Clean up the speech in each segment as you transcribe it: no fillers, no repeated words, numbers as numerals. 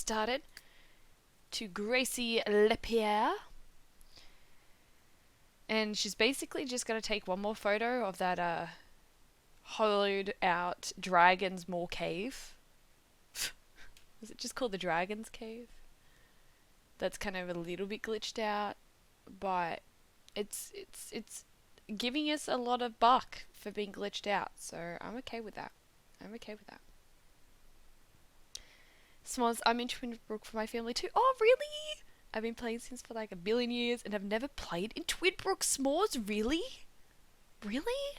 started to Gracie Lepacy. And she's basically just going to take one more photo of that hollowed out Dragon's Maw cave. Is it just called the Dragon's Cave? That's kind of a little bit glitched out, but it's giving us a lot of buck for being glitched out, so I'm okay with that. I'm okay with that. S'mores, I'm in Twinbrook for my family too. Oh, really? I've been playing Sims for like a billion years and have never played in Twinbrook. S'mores, really? Really?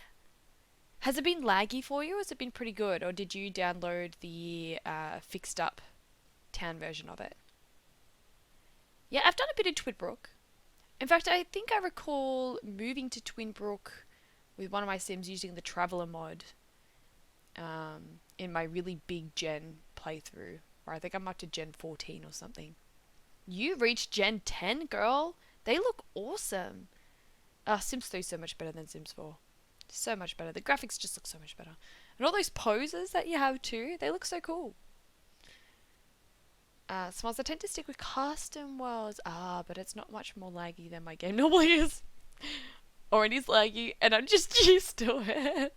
Has it been laggy for you, or has it been pretty good? Or did you download the fixed up town version of it? Yeah, I've done a bit in Twinbrook. In fact, I think I recall moving to Twinbrook with one of my Sims using the Traveller mod in my really big Gen playthrough, where I think I'm up to Gen 14 or something. You reached Gen 10, girl? They look awesome. Sims 3 is so much better than Sims 4. So much better. The graphics just look so much better. And all those poses that you have too, they look so cool. Smiles, I tend to stick with custom worlds. But it's not much more laggy than my game normally is. Or it is laggy, and I'm just used to it.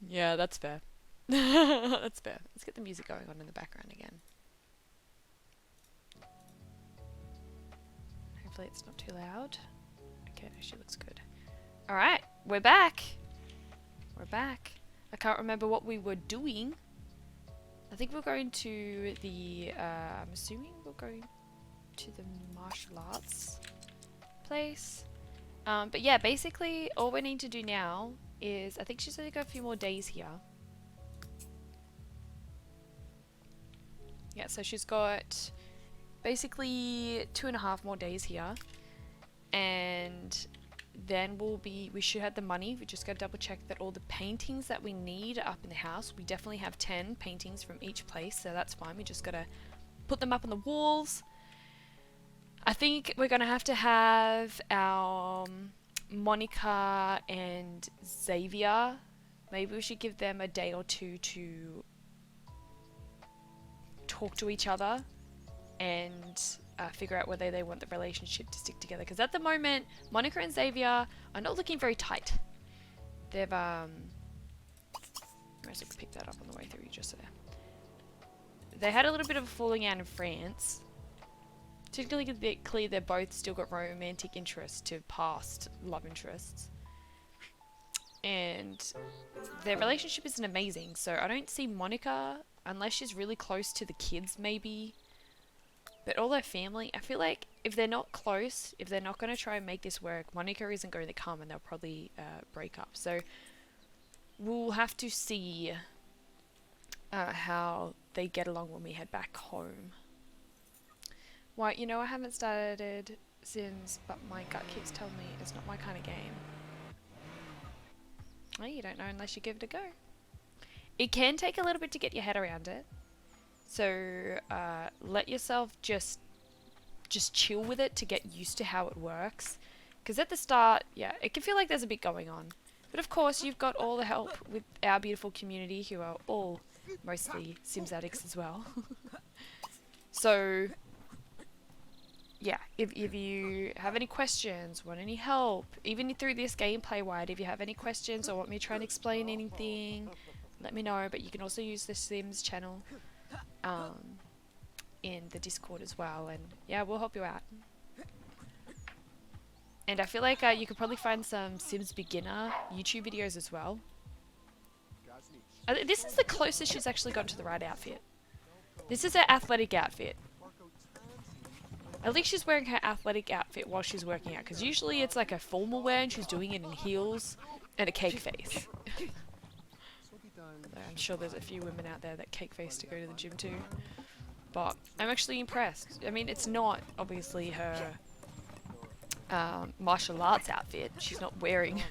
Yeah, that's fair. That's fair. Let's get the music going on in the background again. Hopefully it's not too loud. Okay, no, she looks good. Alright, we're back. We're back. I can't remember what we were doing. I think we're going to the, I'm assuming we're going to the martial arts place. But yeah, basically all we need to do now is, I think she's only got a few more days here. Yeah, so she's got basically 2.5 more days here. And then we should have the money. We just gotta double check that all the paintings that we need are up in the house. We definitely have 10 paintings from each place, so that's fine. We just gotta put them up on the walls. I think we're gonna have to have our Monica and Xaviar. Maybe we should give them a day or two to talk to each other and figure out whether they want the relationship to stick together. Because at the moment, Monica and Xaviar are not looking very tight. They've, I might have picked that up on the way through just there. They had a little bit of a falling out in France. To make it a bit clear, they've both still got romantic interest to past love interests. And their relationship isn't amazing, so I don't see Monica, unless she's really close to the kids maybe. But all their family, I feel like if they're not close, if they're not going to try and make this work, Monica isn't going to come and they'll probably break up. So we'll have to see how they get along when we head back home. Well, you know, I haven't started Sims, but my gut keeps telling me it's not my kind of game. Well, you don't know unless you give it a go. It can take a little bit to get your head around it. So let yourself just chill with it to get used to how it works. Because at the start, yeah, it can feel like there's a bit going on. But of course, you've got all the help with our beautiful community who are all mostly Sims addicts as well. So, yeah, if you have any questions, want any help, even through this gameplay wide, if you have any questions or want me to try and explain anything, let me know. But you can also use the Sims channel in the Discord as well, and yeah, we'll help you out. And I feel like you could probably find some Sims beginner YouTube videos as well. This is the closest she's actually got to the right outfit. This is her athletic outfit. At least she's wearing her athletic outfit while she's working out, because usually it's like a formal wear and she's doing it in heels and a cake face. I'm sure there's a few women out there that cake face to go to the gym too. But I'm actually impressed. I mean, it's not obviously her martial arts outfit. She's not wearing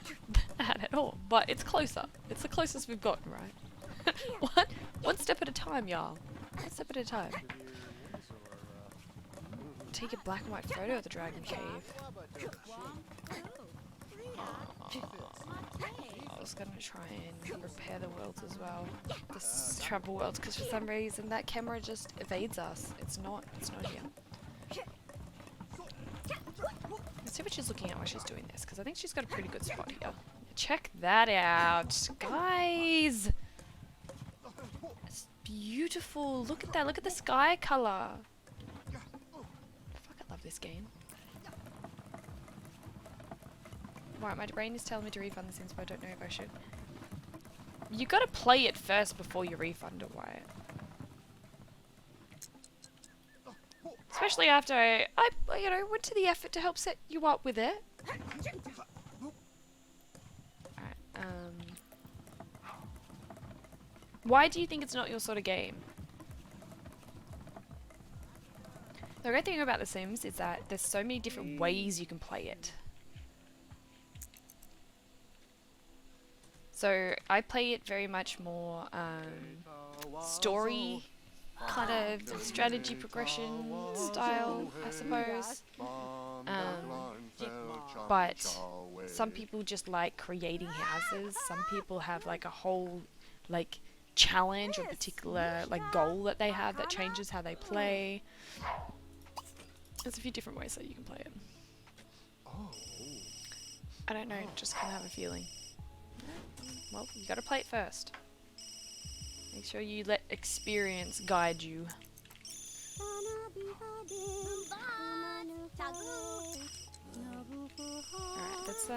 that at all. But it's closer. It's the closest we've gotten, right? What? One step at a time, y'all. One step at a time. Take a black and white photo of the dragon cave. I was gonna try and repair the worlds as well. This travel worlds, because for some reason that camera just evades us. It's not here. Let's see what she's looking at while she's doing this, because I think she's got a pretty good spot here. Check that out, guys! It's beautiful. Look at that. Look at the sky color. Fuck, I love this game. Right, my brain is telling me to refund the Sims, but I don't know if I should. You gotta play it first before you refund it, Wyatt. Especially after I you know, went to the effort to help set you up with it. Alright, why do you think it's not your sort of game? The great thing about The Sims is that there's so many different ways you can play it. So I play it very much more story, kind of strategy progression style, I suppose. But some people just like creating houses. Some people have like a whole like challenge or particular like goal that they have that changes how they play. There's a few different ways that you can play it. I don't know, just kind of have a feeling. Well, you gotta play it first. Make sure you let experience guide you. Alright, let's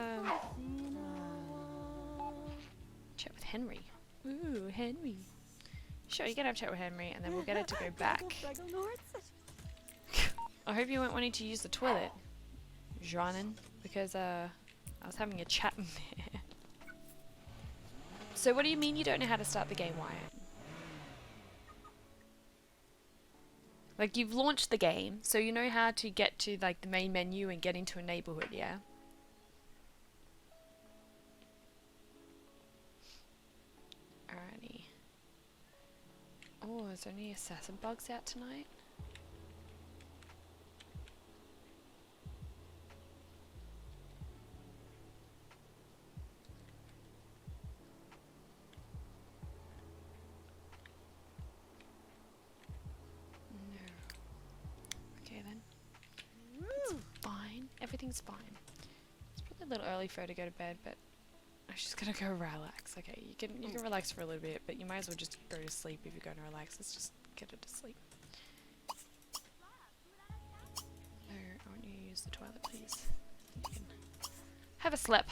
chat with Henry. Ooh, Henry. Sure, you can have a chat with Henry and then we'll get it to go back. I hope you weren't wanting to use the toilet, Janin, because I was having a chat in there. So what do you mean you don't know how to start the game, Wyatt? Like, you've launched the game, so you know how to get to like the main menu and get into a neighborhood, yeah? Alrighty. Oh, is there any assassin bugs out tonight? Everything's fine. It's probably a little early for her to go to bed, but she's gonna go relax. Okay, you can relax for a little bit, but you might as well just go to sleep if you're going to relax. Let's just get her to sleep. No, I want you to use the toilet, please. You can have a slip.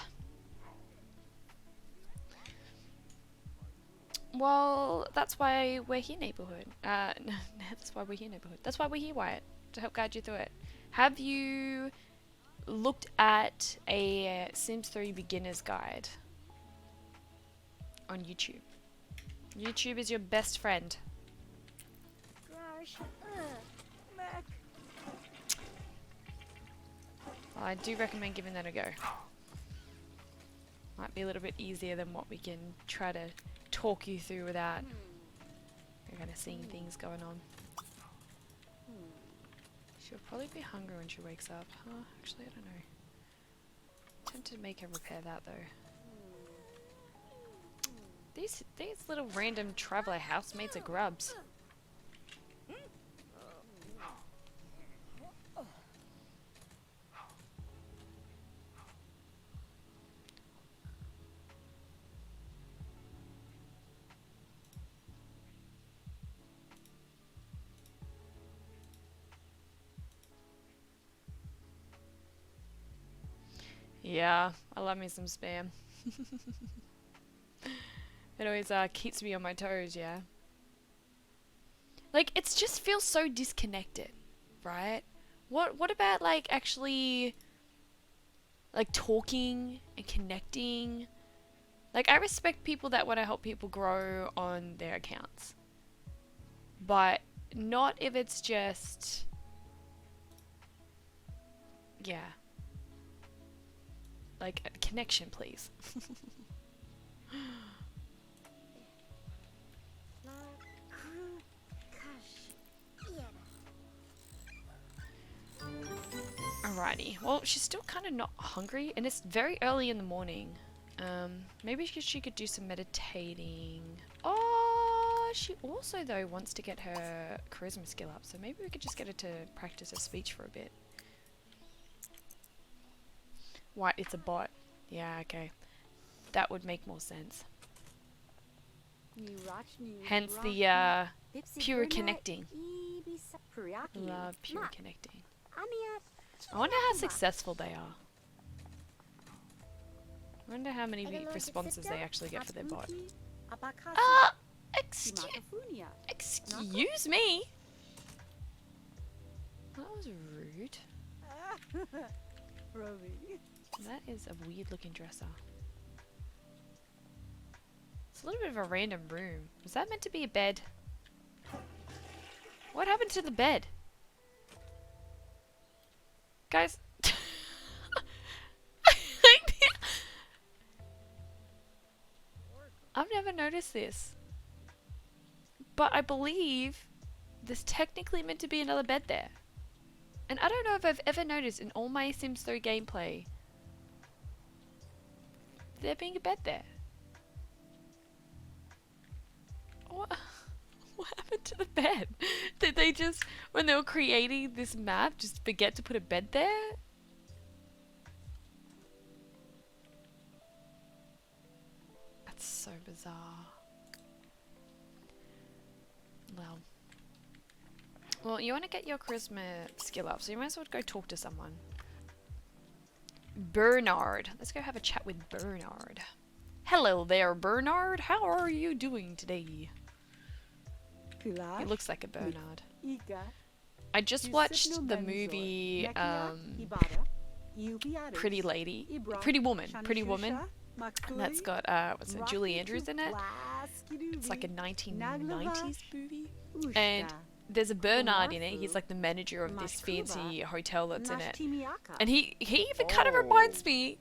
Well, that's why we're here, neighborhood. No, that's why we're here, neighborhood. That's why we're here, Wyatt, to help guide you through it. Have you looked at a Sims 3 beginner's guide on YouTube? YouTube is your best friend. Well, I do recommend giving that a go. Might be a little bit easier than what we can try to talk you through without you're kind of seeing things going on. She'll probably be hungry when she wakes up. Huh? Actually, I don't know. I'm tempted to make her repair that though. These little random traveller housemates are grubs. Yeah, I love me some spam. It always keeps me on my toes, yeah. Like, it just feels so disconnected, right? What about, like, actually, like, talking and connecting? Like, I respect people that want to help people grow on their accounts. But not if it's just... yeah. Like, a connection, please. Alrighty. Well, she's still kind of not hungry, and it's very early in the morning. Maybe she could do some meditating. Oh, she also, though, wants to get her charisma skill up, so maybe we could just get her to practice her speech for a bit. What? It's a bot. Yeah, okay. That would make more sense. Hence the, pure connecting. Love pure connecting. I wonder how successful they are. I wonder how many responses they actually get for their bot. Excuse me? That was rude. That is a weird looking dresser. It's a little bit of a random room. Was that meant to be a bed? What happened to the bed? Guys. I've never noticed this. But I believe there's technically meant to be another bed there. And I don't know if I've ever noticed in all my Sims 3 gameplay there being a bed there. What happened to the bed? Did they just, when they were creating this map, just forget to put a bed there? That's so bizarre. Well, you want to get your charisma skill up, so you might as well go talk to someone. Bernard. Let's go have a chat with Bernard. Hello there, Bernard. How are you doing today? He looks like a Bernard. I just watched the movie Pretty Woman. And that's got what's it, Julie Andrews in it. It's like a 1990s movie. And there's a Bernard in it. He's like the manager of this fancy hotel that's in it. And he even kind of reminds me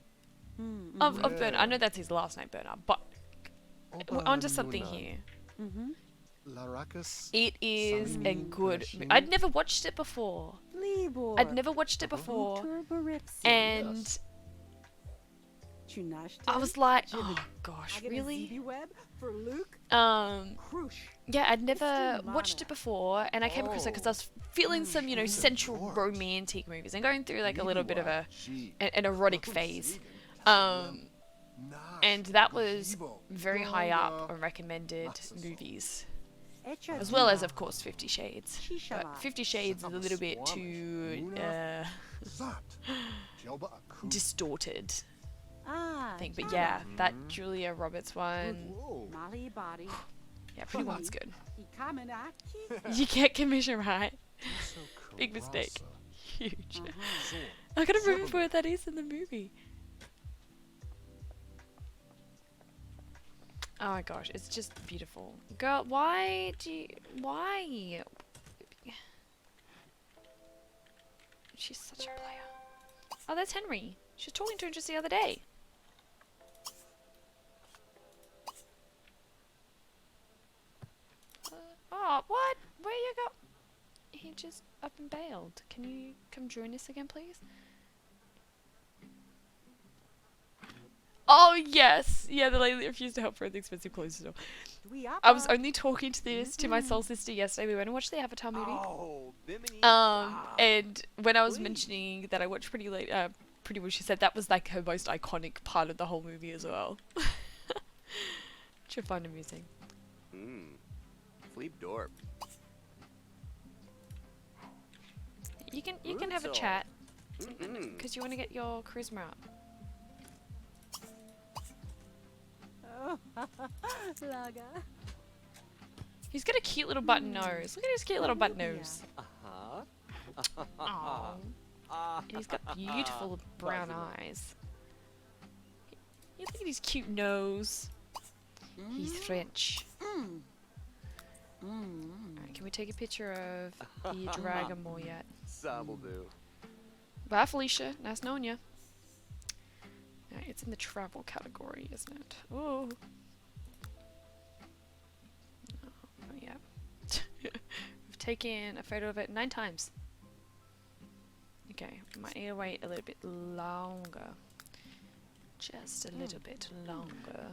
of Bernard. I know that's his last name, Bernard, but we're onto something here. It is a good movie. I'd never watched it before. And I was like, oh gosh, really? Yeah, I'd never watched it before, and I came across it because I was feeling some, you know, sensual romantic movies and going through like a little bit of an erotic phase. And that was very high up on recommended movies. As well as, of course, 50 Shades. But 50 Shades is a little bit too distorted, I think. But yeah, that Julia Roberts one. Yeah, Pretty Woman's good. You get commission right. Big mistake. Huge. I gotta remember where that is in the movie. Oh my gosh, it's just beautiful. Girl, why? She's such a player. Oh, that's Henry. She was talking to him just the other day. Oh, what? Where you go? He just up and bailed. Can you come join us again, please? Oh, yes! Yeah, the lady that refused to help her at the expensive clothes store. I was only talking to my soul sister yesterday. We went and watched the Avatar movie. And when I was mentioning that I watched Pretty Woman, she said that was like her most iconic part of the whole movie as well. Which I find amusing. Fleep Dorp. You can have a chat. Because you want to get your charisma up. He's got a cute little button nose. Look at his cute little button nose. Aww. And he's got beautiful brown eyes. You look at his cute nose. He's French. Alright, can we take a picture of the Dragon Ball yet? Bye, Felicia. Nice knowing you. It's in the travel category, isn't it? Oh. Oh, yeah. We've taken a photo of it 9 times. Okay, might need to wait a little bit longer. Just a little bit longer.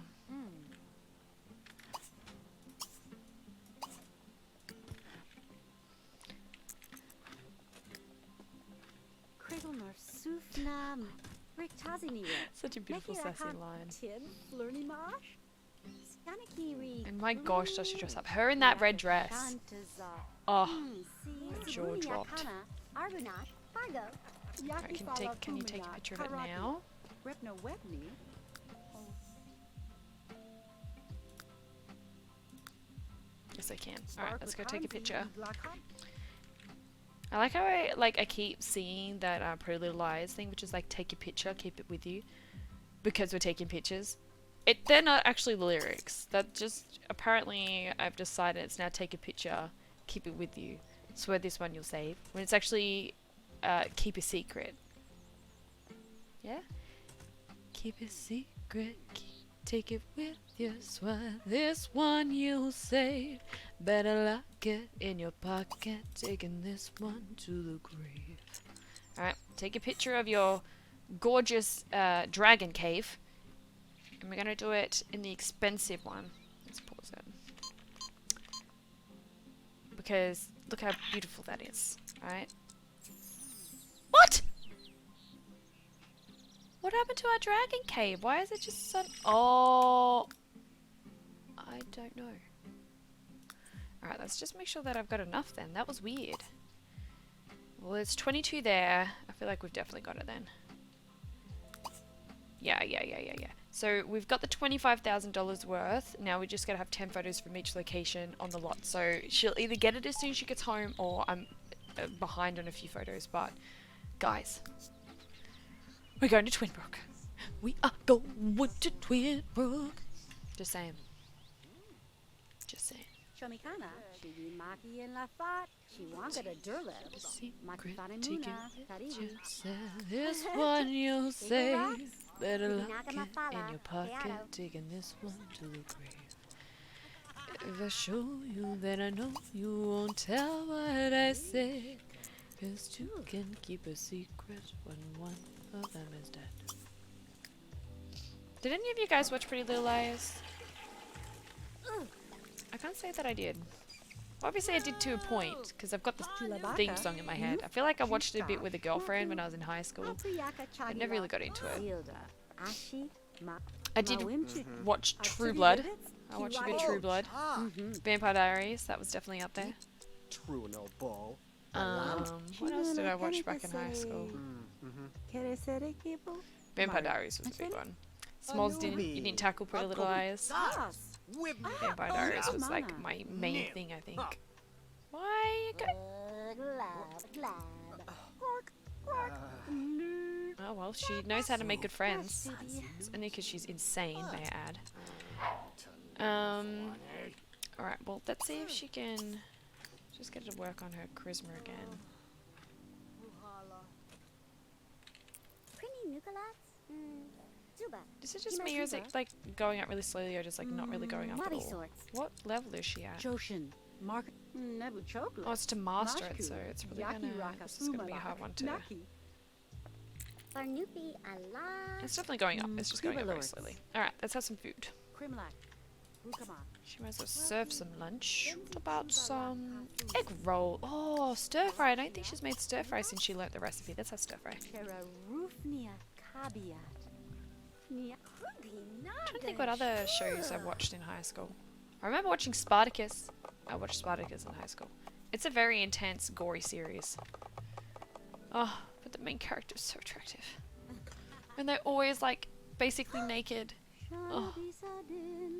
Such a beautiful sassy line. And my gosh, does she dress up? Her in that red dress. Oh, my jaw dropped. Alright, can you take a picture of it now? Yes, I can. Alright, let's go take a picture. I like how I keep seeing that Pretty Little Liars thing, which is like, take your picture, keep it with you, because we're taking pictures. They're not actually the lyrics. That just, apparently I've decided it's now take a picture, keep it with you. Swear this one you'll save. When it's actually keep a secret. Yeah? Keep a secret, take it with you. Swear this one you'll save. Better lock it in your pocket, taking this one to the grave. Alright, take a picture of your gorgeous dragon cave. And we're gonna do it in the expensive one. Let's pause it. Because look how beautiful that is. Alright. What? What happened to our dragon cave? Why is it just so... Oh. I don't know. Alright, let's just make sure that I've got enough then. That was weird. Well, there's 22 there. I feel like we've definitely got it then. Yeah. So we've got the $25,000 worth. Now we just gotta have 10 photos from each location on the lot. So she'll either get it as soon as she gets home, or I'm behind on a few photos. But guys, we're going to Twinbrook. We are going to Twinbrook. Just saying. Just saying. This one you'll say. Better lock it in your pocket, taking this one to the grave. If I show you, then I know you won't tell what I say. 'Cause two can keep a secret when one of them is dead. Did any of you guys watch Pretty Little Liars? I can't say that I did. Obviously I did to a point, because I've got the theme song in my head. I feel like I watched it a bit with a girlfriend when I was in high school. I never really got into it. I did watch True Blood. I watched a bit of True Blood. Vampire Diaries, that was definitely up there. What else did I watch back in high school? Vampire Diaries was a big one. Smalls you didn't tackle Pretty Little Liars. Vampire Diaries was like my main thing, I think. Why? Oh well, she knows how to make good friends. It's only because she's insane, may I add. Alright, well, let's see if she can just get to work on her charisma again. Is it just me, or is it like going up really slowly, or just like not really going up at all? What level is she at? Oh, it's to master it, so it's really this is gonna be a hard one to... It's definitely going up, it's just going up very slowly. Alright, let's have some food. She might as well serve some lunch. What about some egg roll? Oh, stir fry. I don't think she's made stir fry since she learnt the recipe. Let's have stir fry. I'm trying to think what other shows I watched in high school. I remember watching Spartacus. I watched Spartacus in high school. It's a very intense, gory series. Oh, but the main character is so attractive. And they're always like basically naked. Oh,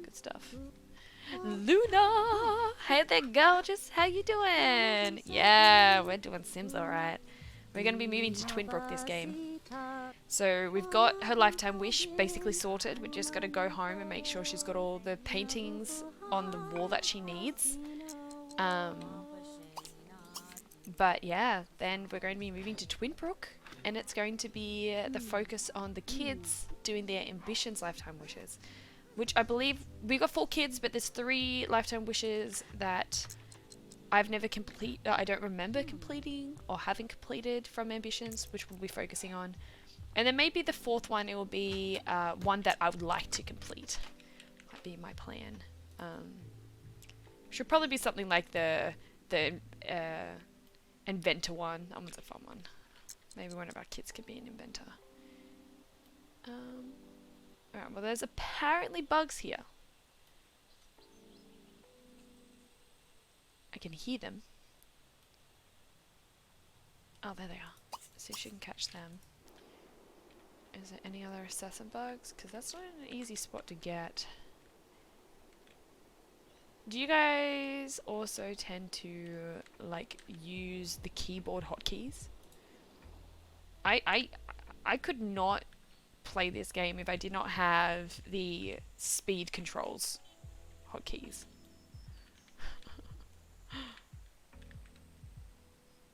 good stuff. Luna! Hey there, gorgeous. How you doing? Yeah, we're doing Sims alright. We're going to be moving to Twinbrook this game. So we've got her lifetime wish basically sorted. We just got to go home and make sure she's got all the paintings on the wall that she needs. But yeah, then we're going to be moving to Twinbrook, and it's going to be the focus on the kids doing their ambitions lifetime wishes. Which I believe, we got 4 kids, but there's 3 lifetime wishes that I've never I don't remember completing or having completed from ambitions, which we'll be focusing on. And then maybe the fourth one, it will be one that I would like to complete. Might be my plan. Should probably be something like the inventor one. That one's a fun one. Maybe one of our kids could be an inventor. Alright, well there's apparently bugs here. I can hear them. Oh, there they are. Let's see if she can catch them. Is there any other assassin bugs? Because that's not an easy spot to get. Do you guys also tend to like use the keyboard hotkeys? I could not play this game if I did not have the speed controls hotkeys.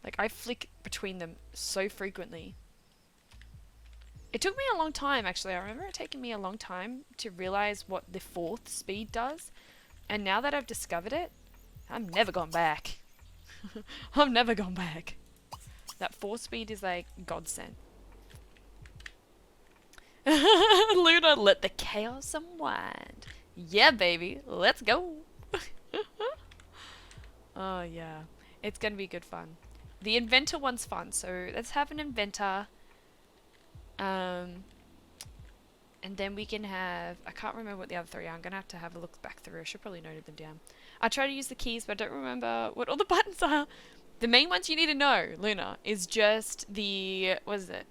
Like, I flick between them so frequently. It took me a long time, actually. I remember it taking me a long time to realize what the fourth speed does. And now that I've discovered it, I'm never gone back. I'm never gone back. That fourth speed is like godsend. Luna, let the chaos unwind. Yeah, baby. Let's go. Oh, yeah. It's going to be good fun. The inventor one's fun, so let's have an inventor. And then we can have... I can't remember what the other three are. I'm going to have a look back through. I should probably noted them down. I try to use the keys, but I don't remember what all the buttons are. The main ones you need to know, Luna, is just the... What is it?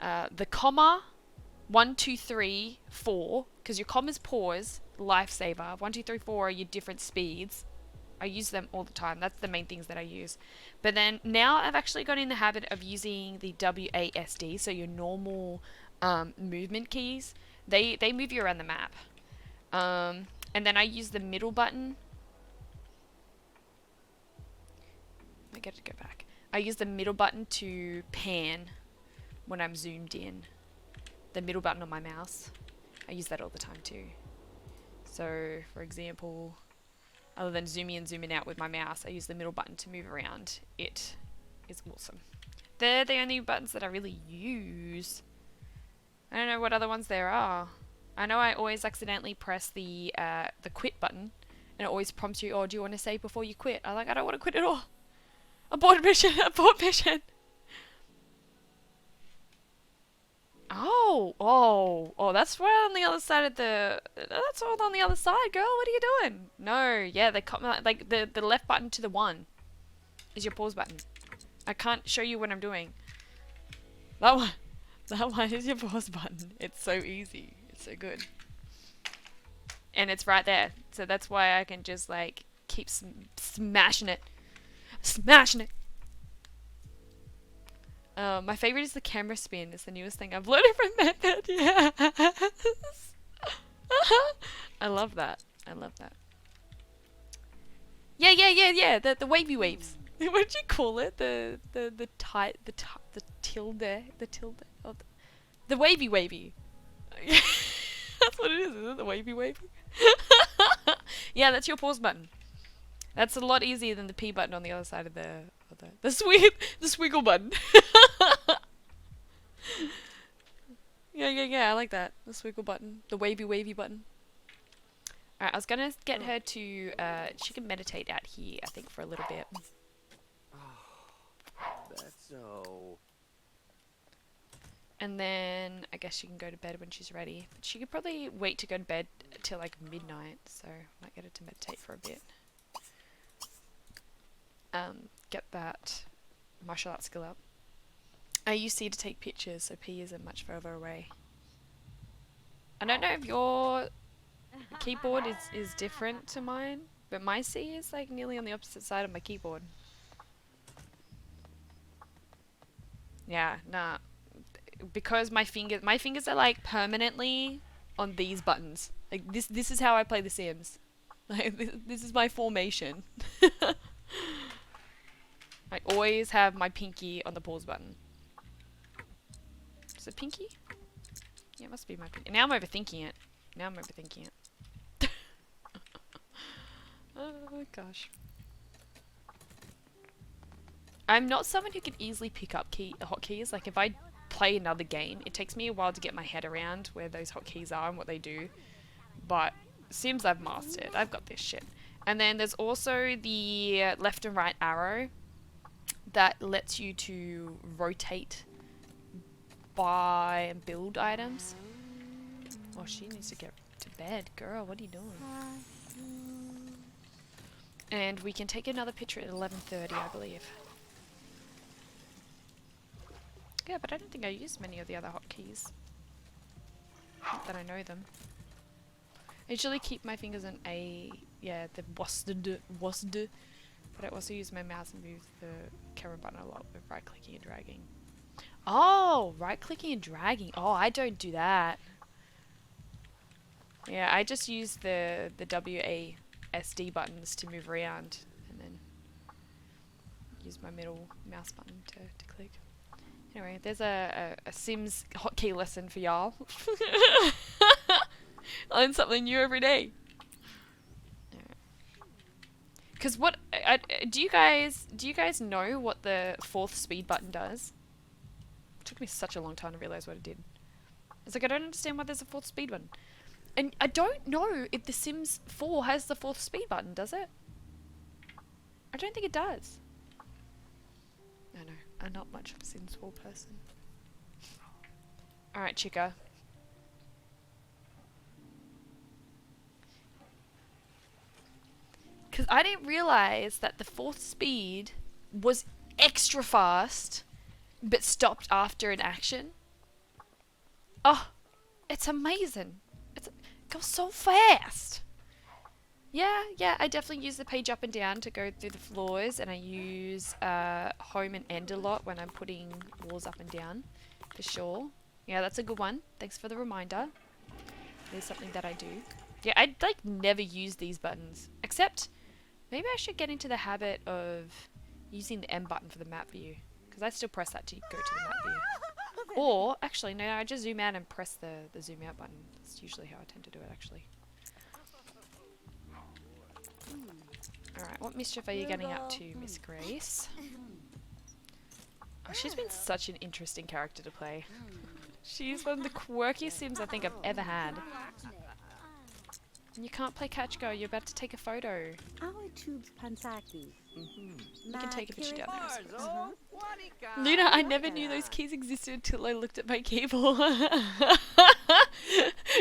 The comma, 1, 2, 3, 4. Because your comma's pause, lifesaver. 1, 2, 3, 4 are your different speeds. I use them all the time. That's the main things that I use. But then now I've actually got in the habit of using the WASD, so your normal movement keys. They move you around the map. And then I use the middle button. I get to go back. I use the middle button to pan when I'm zoomed in. The middle button on my mouse. I use that all the time too. So, for example... Other than zooming and zooming out with my mouse, I use the middle button to move around. It is awesome. They're the only buttons that I really use. I don't know what other ones there are. I know I always accidentally press the quit button, and it always prompts you, oh, do you want to save before you quit? I'm like, I don't want to quit at all. Abort mission, abort mission. Oh, that's right on the other side of the... That's all on the other side, girl. What are you doing? No, yeah, they cut my... Like, the left button to the 1 is your pause button. I can't show you what I'm doing. That one is your pause button. It's so easy. It's so good. And it's right there. So that's why I can just, like, keep smashing it. Smashing it. My favorite is the camera spin. It's the newest thing I've learned from Method. Yes. I love that. I love that. Yeah. The wavy waves. What did you call it? The tilde. The tilde. Oh, the wavy. That's what it is, isn't it? The wavy. Yeah, that's your pause button. That's a lot easier than the P button on the other side of the swiggle button. Yeah, I like that. The swiggle button. The wavy button. Alright, I was gonna get her to, she can meditate out here, I think, for a little bit. That's so... And then, I guess she can go to bed when she's ready. But she could probably wait to go to bed till, like, midnight, so I might get her to meditate for a bit. Get that martial arts skill up. I use C to take pictures, so P isn't much further away. I don't know if your keyboard is different to mine, but my C is like nearly on the opposite side of my keyboard. Yeah, nah. Because my fingers are like permanently on these buttons. Like this is how I play The Sims. Like this is my formation. I always have my pinky on the pause button. Is it pinky? Yeah, it must be my pinky. Now I'm overthinking it. Oh gosh. I'm not someone who can easily pick up hotkeys. Like, if I play another game, it takes me a while to get my head around where those hotkeys are and what they do. But Sims, I've mastered. I've got this shit. And then there's also the left and right arrow that lets you to rotate, buy, and build items. Oh, she needs to get to bed. Girl, what are you doing? And we can take another picture at 11:30, I believe. Yeah, but I don't think I used many of the other hotkeys. Not that I know them. I usually keep my fingers on A, yeah, the WASD, but I also use my mouse and move the camera button a lot with right clicking and dragging. Oh, right clicking and dragging. Oh, I don't do that. Yeah, I just use the WASD buttons to move around and then use my middle mouse button to click. Anyway, there's a Sims hotkey lesson for y'all. Learn something new every day. Because do you guys know what the fourth speed button does? It took me such a long time to realize what it did. It's like, I don't understand why there's a fourth speed button. And I don't know if The Sims 4 has the fourth speed button, does it? I don't think it does. I know, I'm not much of a Sims 4 person. Alright, chica. Because I didn't realize that the fourth speed was extra fast, but stopped after an action. Oh, it's amazing. It goes so fast. Yeah, I definitely use the page up and down to go through the floors, and I use home and end a lot when I'm putting walls up and down, for sure. Yeah, that's a good one. Thanks for the reminder. It is something that I do. Yeah, I like never use these buttons, except maybe I should get into the habit of using the M button for the map view, because I still press that to go to the map view. Or, actually, no, I just zoom out and press the zoom out button. That's usually how I tend to do it, actually. Alright, what mischief are you getting up to, Miss Grace? Oh, she's been such an interesting character to play. She's one of the quirkiest Sims I think I've ever had. And you can't play catch go, you're about to take a photo. You can take a picture down there, I suppose. Luna, I never knew those keys existed until I looked at my keyboard.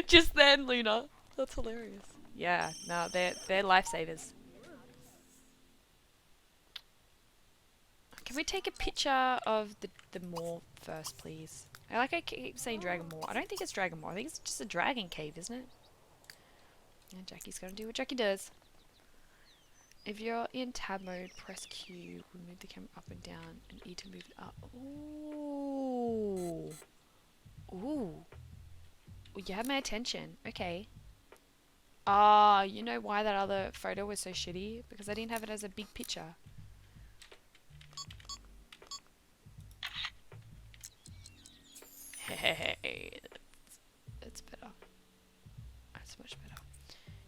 Just then, Luna. That's hilarious. Yeah, no, they're lifesavers. Can we take a picture of the moor first, please? I keep saying Dragon Moor. I don't think it's Dragon Moor. I think it's just a dragon cave, isn't it? And Jackie's gonna do what Jackie does. If you're in tab mode, press Q, we move the camera up and down, and E to move it up. Ooh. Ooh. Well, you have my attention. Okay. Ah, you know why that other photo was so shitty? Because I didn't have it as a big picture. Hey, that's better. That's much better.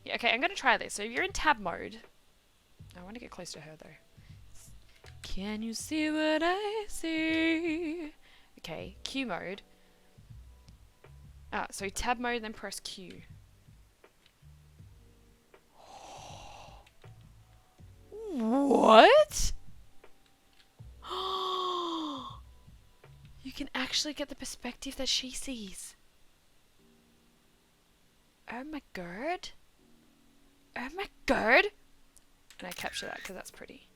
Yeah, okay, I'm gonna try this. So if you're in tab mode, I want to get close to her though. Can you see what I see? Okay, Q mode. So tab mode, then press Q. What? You can actually get the perspective that she sees. Oh my god. Oh my god. And I capture that because that's pretty.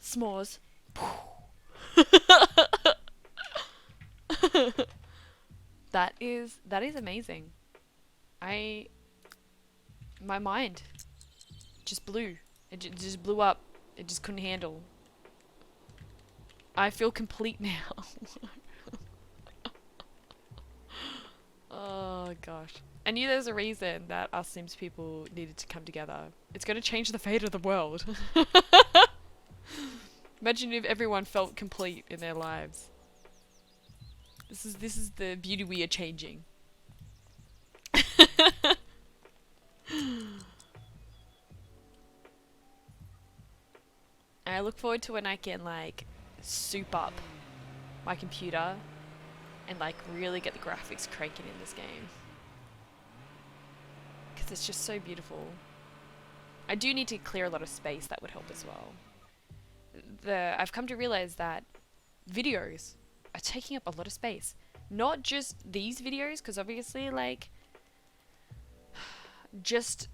S'mores. That is amazing. My mind just blew. It just blew up. It just couldn't handle. I feel complete now. Oh gosh. I knew there's a reason that us Sims people needed to come together. It's going to change the fate of the world. Imagine if everyone felt complete in their lives. This is the beauty we are changing. I look forward to when I can like soup up my computer and like really get the graphics cranking in this game. Because it's just so beautiful. I do need to clear a lot of space, that would help as well. I've come to realize that videos are taking up a lot of space. Not just these videos, because obviously like just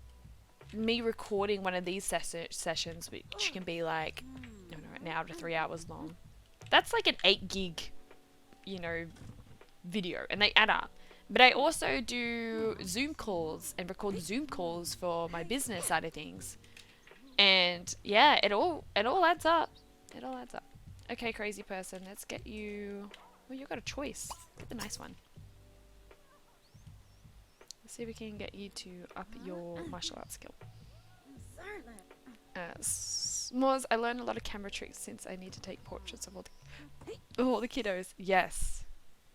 me recording one of these sessions, which can be like, I don't know, an hour to 3 hours long. That's like an 8 gig, you know, video, and they add up. But I also do Zoom calls and record Zoom calls for my business side of things. And yeah, it all adds up. It all adds up. Okay, crazy person, let's get you... Well, you've got a choice. Get the nice one. Let's see if we can get you to up your martial arts skill. S'mores, I learned a lot of camera tricks since I need to take portraits of all the kiddos. Yes.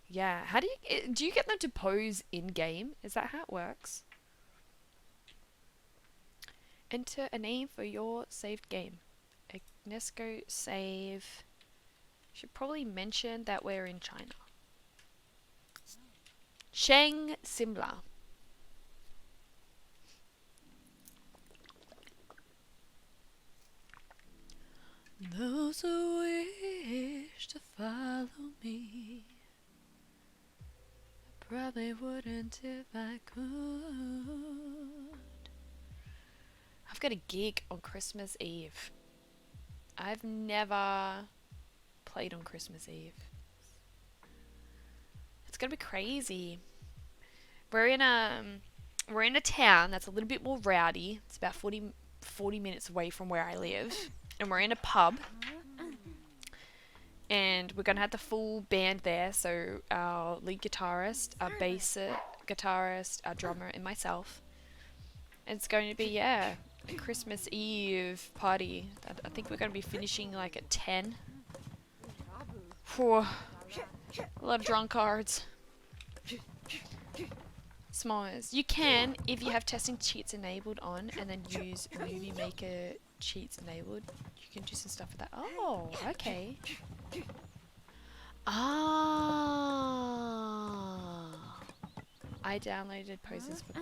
Yeah. How do you get them to pose in game? Is that how it works? Enter a name for your saved game. Agnesco save. Should probably mention that we're in China. Sheng Simla. Those who wish to follow me, I probably wouldn't if I could. I've got a gig on Christmas Eve. I've never played on Christmas Eve. It's gonna be crazy. We're in a town that's a little bit more rowdy. It's about 40 minutes away from where I live. And we're in a pub, and we're going to have the full band there, so our lead guitarist, our bass guitarist, our drummer, and myself. And it's going to be, yeah, a Christmas Eve party. I think we're going to be finishing like at 10. Whew. A lot of drunkards. S'mores. You can, if you have testing cheats enabled on, and then use Movie Maker cheats enabled, you can do some stuff with that. Oh, okay. Ah. I downloaded poses for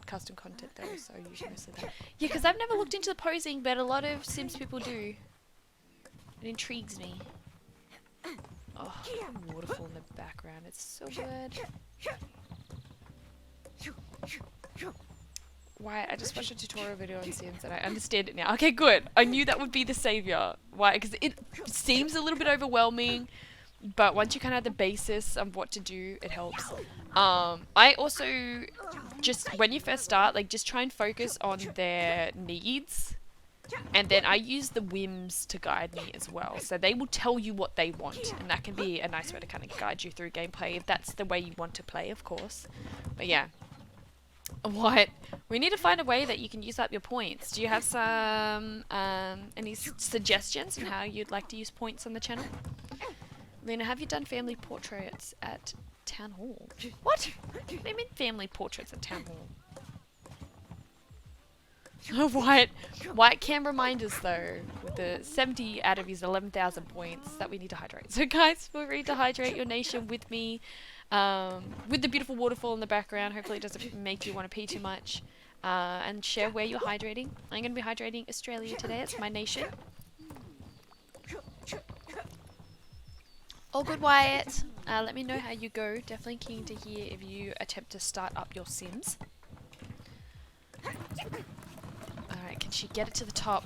custom content though, so I usually mostly that. Yeah, because I've never looked into the posing, but a lot of Sims people do. It intrigues me. Oh, the waterfall in the background. It's so good. Why? I just watched a tutorial video on Sims and I understand it now. Okay, good. I knew that would be the savior. Why? Because it seems a little bit overwhelming, but once you kind of have the basis of what to do, it helps. I also just, when you first start, like just try and focus on their needs. And then I use the whims to guide me as well. So they will tell you what they want, and that can be a nice way to kind of guide you through gameplay if that's the way you want to play, of course. But yeah. What? We need to find a way that you can use up your points. Do you have some any suggestions on how you'd like to use points on the channel? Lena, have you done family portraits at Town Hall? What? What do you mean family portraits at Town Hall? White can remind us though, with the 70 out of his 11,000 points, that we need to hydrate. So guys, feel free to hydrate your nation with me, with the beautiful waterfall in the background. Hopefully it doesn't make you want to pee too much, and share where you're hydrating. I'm going to be hydrating Australia today. It's my nation. All good, Wyatt. Let me know how you go. Definitely keen to hear if you attempt to start up your Sims. Alright, can she get it to the top?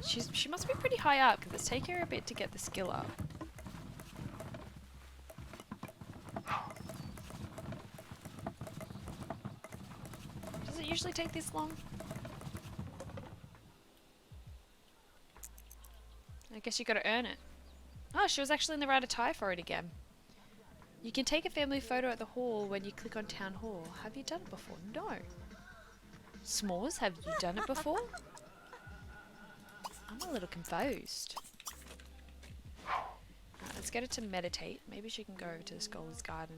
She must be pretty high up, because it's taking her a bit to get the skill up. Does it usually take this long? I guess you gotta earn it. Oh, she was actually in the right attire for it again. You can take a family photo at the hall when you click on Town Hall. Have you done it before? No. S'mores, have you done it before? I'm a little confused. Right, let's get her to meditate. Maybe she can go over to the Scholar's Garden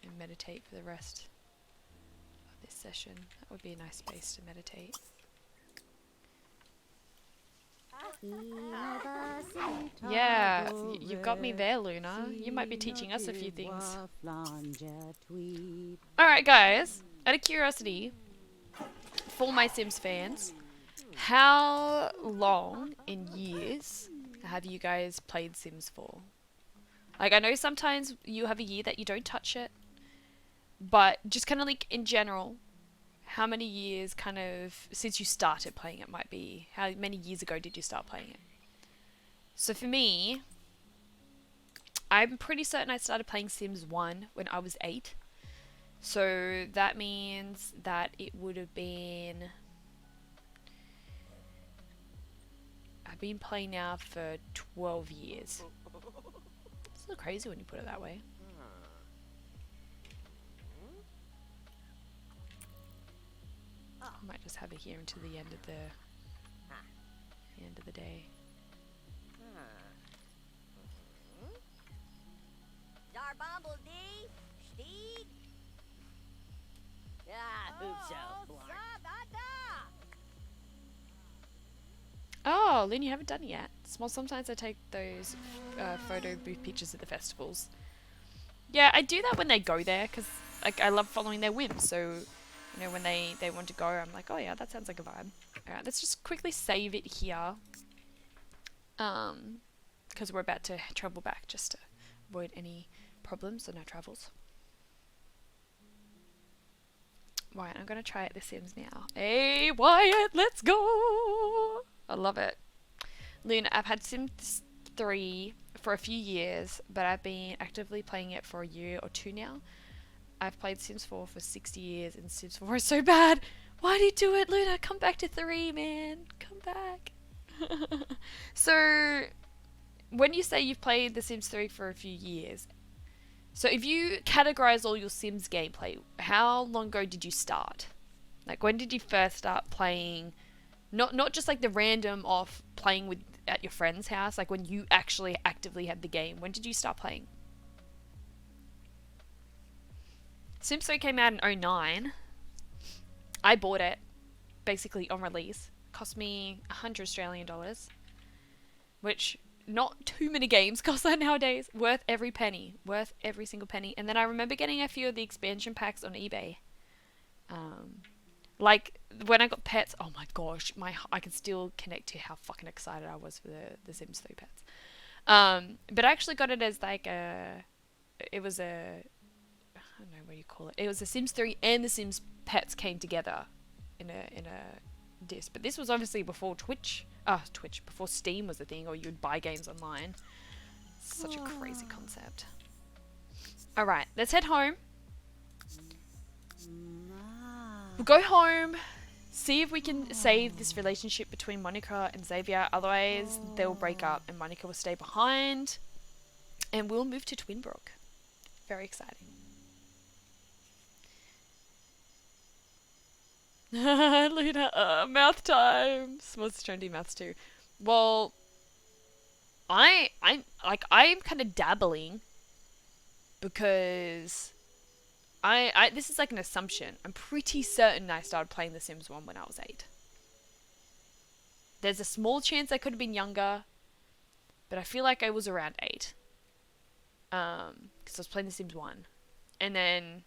and meditate for the rest of this session. That would be a nice space to meditate. Yeah, you've got me there, Luna. You might be teaching us a few things. Alright, guys. Out of curiosity, for my Sims fans, how long in years have you guys played Sims for? Like, I know sometimes you have a year that you don't touch it, but just kind of like in general, how many years kind of since you started playing it might be? How many years ago did you start playing it? So for me, I'm pretty certain I started playing Sims 1 when I was 8. So that means that it would have been... I've been playing now for 12 years. It's a little crazy when you put it that way. I might just have it here until the end of the day. Oh, Lynn, you haven't done it yet. Well, sometimes I take those photo booth pictures at the festivals. Yeah, I do that when they go there because like I love following their whims. So, you know, when they want to go, I'm like, oh yeah, that sounds like a vibe. Alright, let's just quickly save it here. Because we're about to travel back just to avoid any problems on our travels. Right, I'm going to try out The Sims now. Hey, Wyatt, let's go! I love it. Luna, I've had Sims 3 for a few years, but I've been actively playing it for a year or two now. I've played Sims 4 for 60 years, and Sims 4 is so bad. Why do you do it, Luna? Come back to 3, man. Come back. So, when you say you've played The Sims 3 for a few years, so if you categorize all your Sims gameplay, how long ago did you start? Like, when did you first start playing? Not just like the random off playing with at your friend's house, like when you actually actively had the game. When did you start playing? Sims 3 came out in 2009. I bought it basically on release. Cost me $100 Australian, which not too many games cost that nowadays. Worth every penny. Worth every single penny. And then I remember getting a few of the expansion packs on eBay. Like, when I got pets, oh my gosh, I can still connect to how fucking excited I was for the Sims 3 pets. But I actually got it as like I don't know what you call it. It was the Sims 3 and the Sims pets came together in a disc. But this was obviously before before Steam was a thing, or you'd buy games online. Such a crazy concept. Alright, let's head home. We'll go home, see if we can save this relationship between Monica and Xaviar. Otherwise, they'll break up and Monica will stay behind. And we'll move to Twinbrook. Very exciting. Luna, math time. Smells trying to do maths too. Well, I'm kind of dabbling because this is like an assumption. I'm pretty certain I started playing The Sims 1 when I was 8. There's a small chance I could have been younger, but I feel like I was around 8. Because I was playing The Sims 1. And then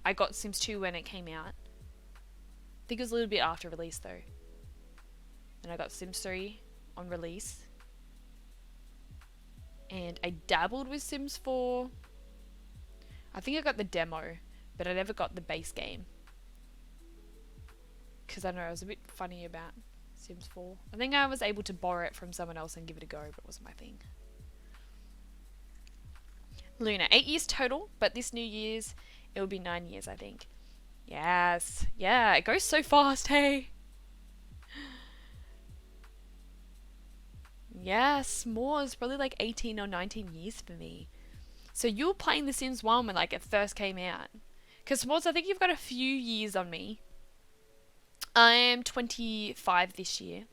I got Sims 2 when it came out. I think it was a little bit after release though. And I got Sims 3 on release. And I dabbled with Sims 4. I think I got the demo, but I never got the base game. Because I know I was a bit funny about Sims 4. I think I was able to borrow it from someone else and give it a go, but it wasn't my thing. Luna, 8 years total, but this New Year's, it will be 9 years, I think. Yes. Yeah, it goes so fast, hey. Yeah, s'mores, probably like 18 or 19 years for me. So you were playing The Sims 1 when like it first came out. Because s'mores, I think you've got a few years on me. I am 25 this year.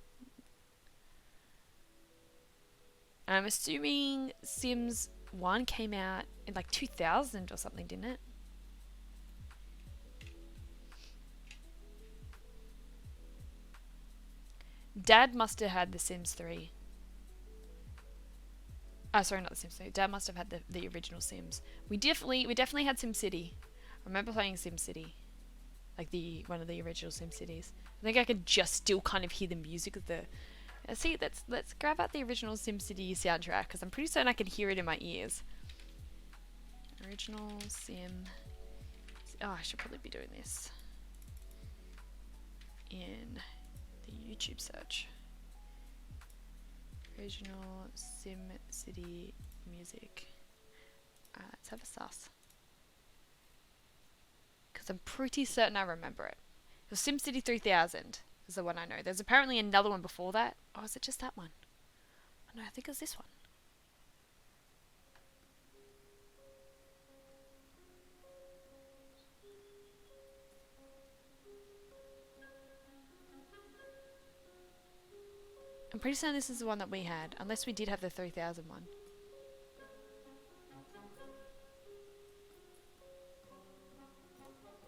I'm assuming Sims 1 came out in like 2000 or something, didn't it? Dad must have had The Sims 3. Sorry, not The Sims 3. Dad must have had the original Sims. We definitely had SimCity. I remember playing SimCity, like one of the original SimCities. I think I could just still kind of hear the music of the. See, let's grab out the original SimCity soundtrack because I'm pretty certain I could hear it in my ears. Original Sim. Oh, I should probably be doing this in the YouTube search. Original SimCity music. Let's have a sus. Because I'm pretty certain I remember it. It was SimCity 3000 is the one I know. There's apparently another one before that. Oh, is it just that one? Oh, no, I think it was this one. I'm pretty certain this is the one that we had, unless we did have the 3000 one.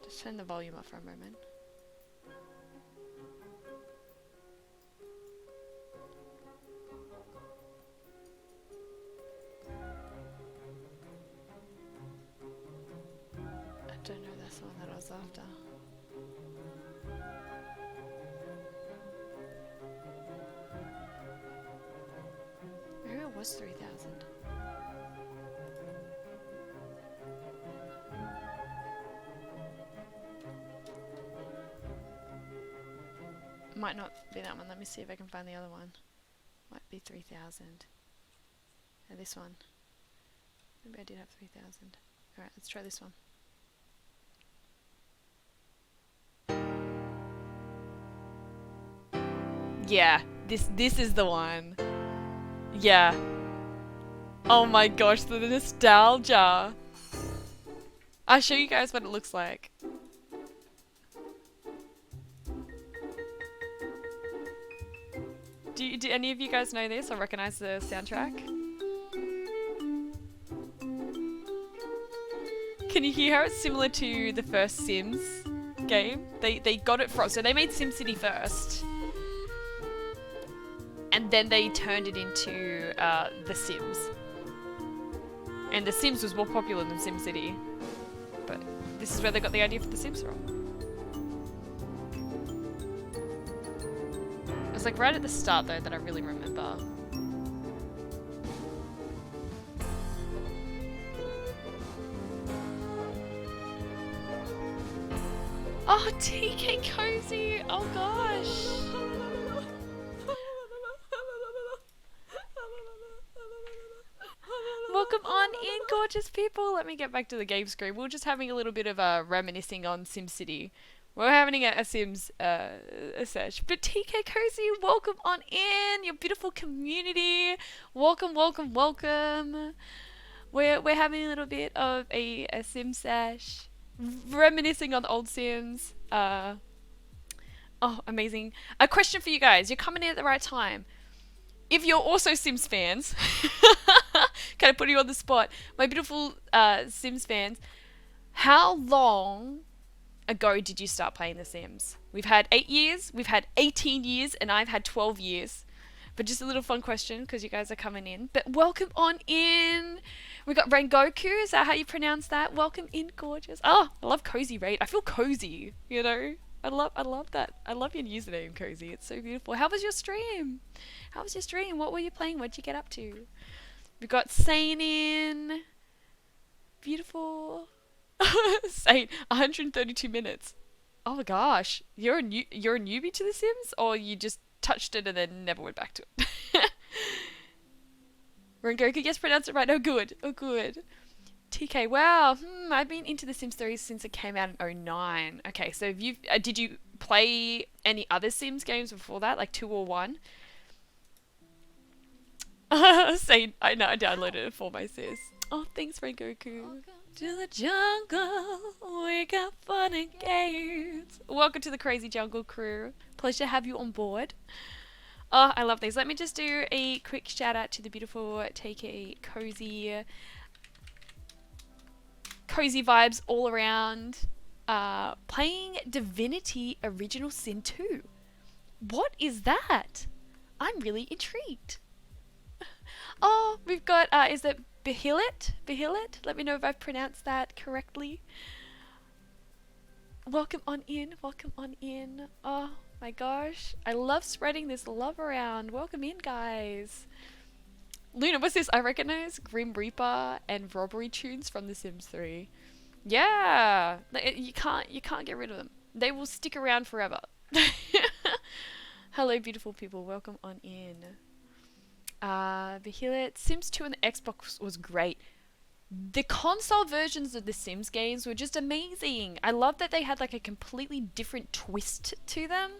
Just turn the volume up for a moment. I don't know if that's the one that I was after. Maybe it was 3000. Might not be that one. Let me see if I can find the other one. Might be 3000. And this one. Maybe I did have 3000. Alright, let's try this one. Yeah, this is the one. Yeah. Oh my gosh, the nostalgia. I'll show you guys what it looks like. Do any of you guys know this or recognize the soundtrack? Can you hear how it's similar to the first Sims game? They got it from, so they made SimCity first. And then they turned it into The Sims. And The Sims was more popular than SimCity. But this is where they got the idea for The Sims from. It was like right at the start though that I really remember. Oh, TK Cozy! Oh gosh! Welcome on in, gorgeous people! Let me get back to the game screen. We were just having a little bit of reminiscing on SimCity. We're having a Sims a sesh. But TK Cozy, welcome on in! Your beautiful community! Welcome, welcome, welcome! We're having a little bit of a Sim sesh. Reminiscing on the old Sims. Oh, amazing. A question for you guys. You're coming in at the right time. If you're also Sims fans, kind of put you on the spot. My beautiful Sims fans, how long ago did you start playing The Sims? We've had 8 years, we've had 18 years, and I've had 12 years. But just a little fun question because you guys are coming in. But welcome on in. We got Rengoku. Is that how you pronounce that? Welcome in, gorgeous. Oh, I love Cozy Raid. I feel cozy, you know. I love that. I love your username, Cozy. It's so beautiful. How was your stream? How was your stream? What were you playing? What'd you get up to? We got Sane in. Beautiful. Sane, 132 minutes. Oh my gosh. You're a newbie to The Sims, or you just touched it and then never went back to it? Rengoku, yes, pronounce it right. Oh good. Oh good. TK, wow. I've been into The Sims 3 since it came out in 2009. Okay, so did you play any other Sims games before that, like 2 or 1? Say, I know, I downloaded it for my sis. Oh, thanks, Rengoku. Welcome to the jungle. We got fun and games. Welcome to the Crazy Jungle crew. Pleasure to have you on board. Oh, I love these. Let me just do a quick shout out to the beautiful TK Cozy. Cozy vibes all around. Playing Divinity Original Sin 2. What is that? I'm really intrigued. Oh, we've got, is it Behilit? Behilit? Let me know if I've pronounced that correctly. Welcome on in, welcome on in. Oh my gosh, I love spreading this love around. Welcome in, guys. Luna, what's this? I recognize Grim Reaper and robbery tunes from The Sims 3. Yeah, you can't get rid of them. They will stick around forever. Hello, beautiful people. Welcome on in. Behilit, Sims 2 and the Xbox was great. The console versions of the Sims games were just amazing. I love that they had like a completely different twist to them.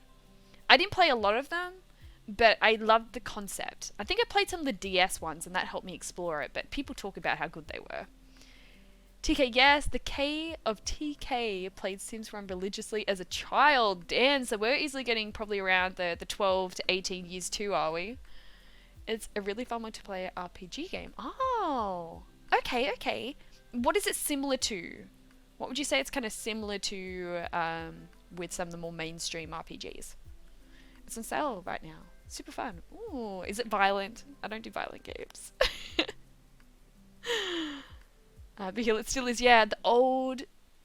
I didn't play a lot of them, but I loved the concept. I think I played some of the DS ones and that helped me explore it, but people talk about how good they were. TK, yes, the K of TK played Sims 1 religiously as a child. Damn, so we're easily getting probably around the 12 to 18 years too, are we? It's a really fun multiplayer RPG game. Oh, okay, okay. What is it similar to? What would you say it's kind of similar to with some of the more mainstream RPGs? It's on sale right now. Super fun. Ooh, is it violent? I don't do violent games. But it still is, yeah, the old,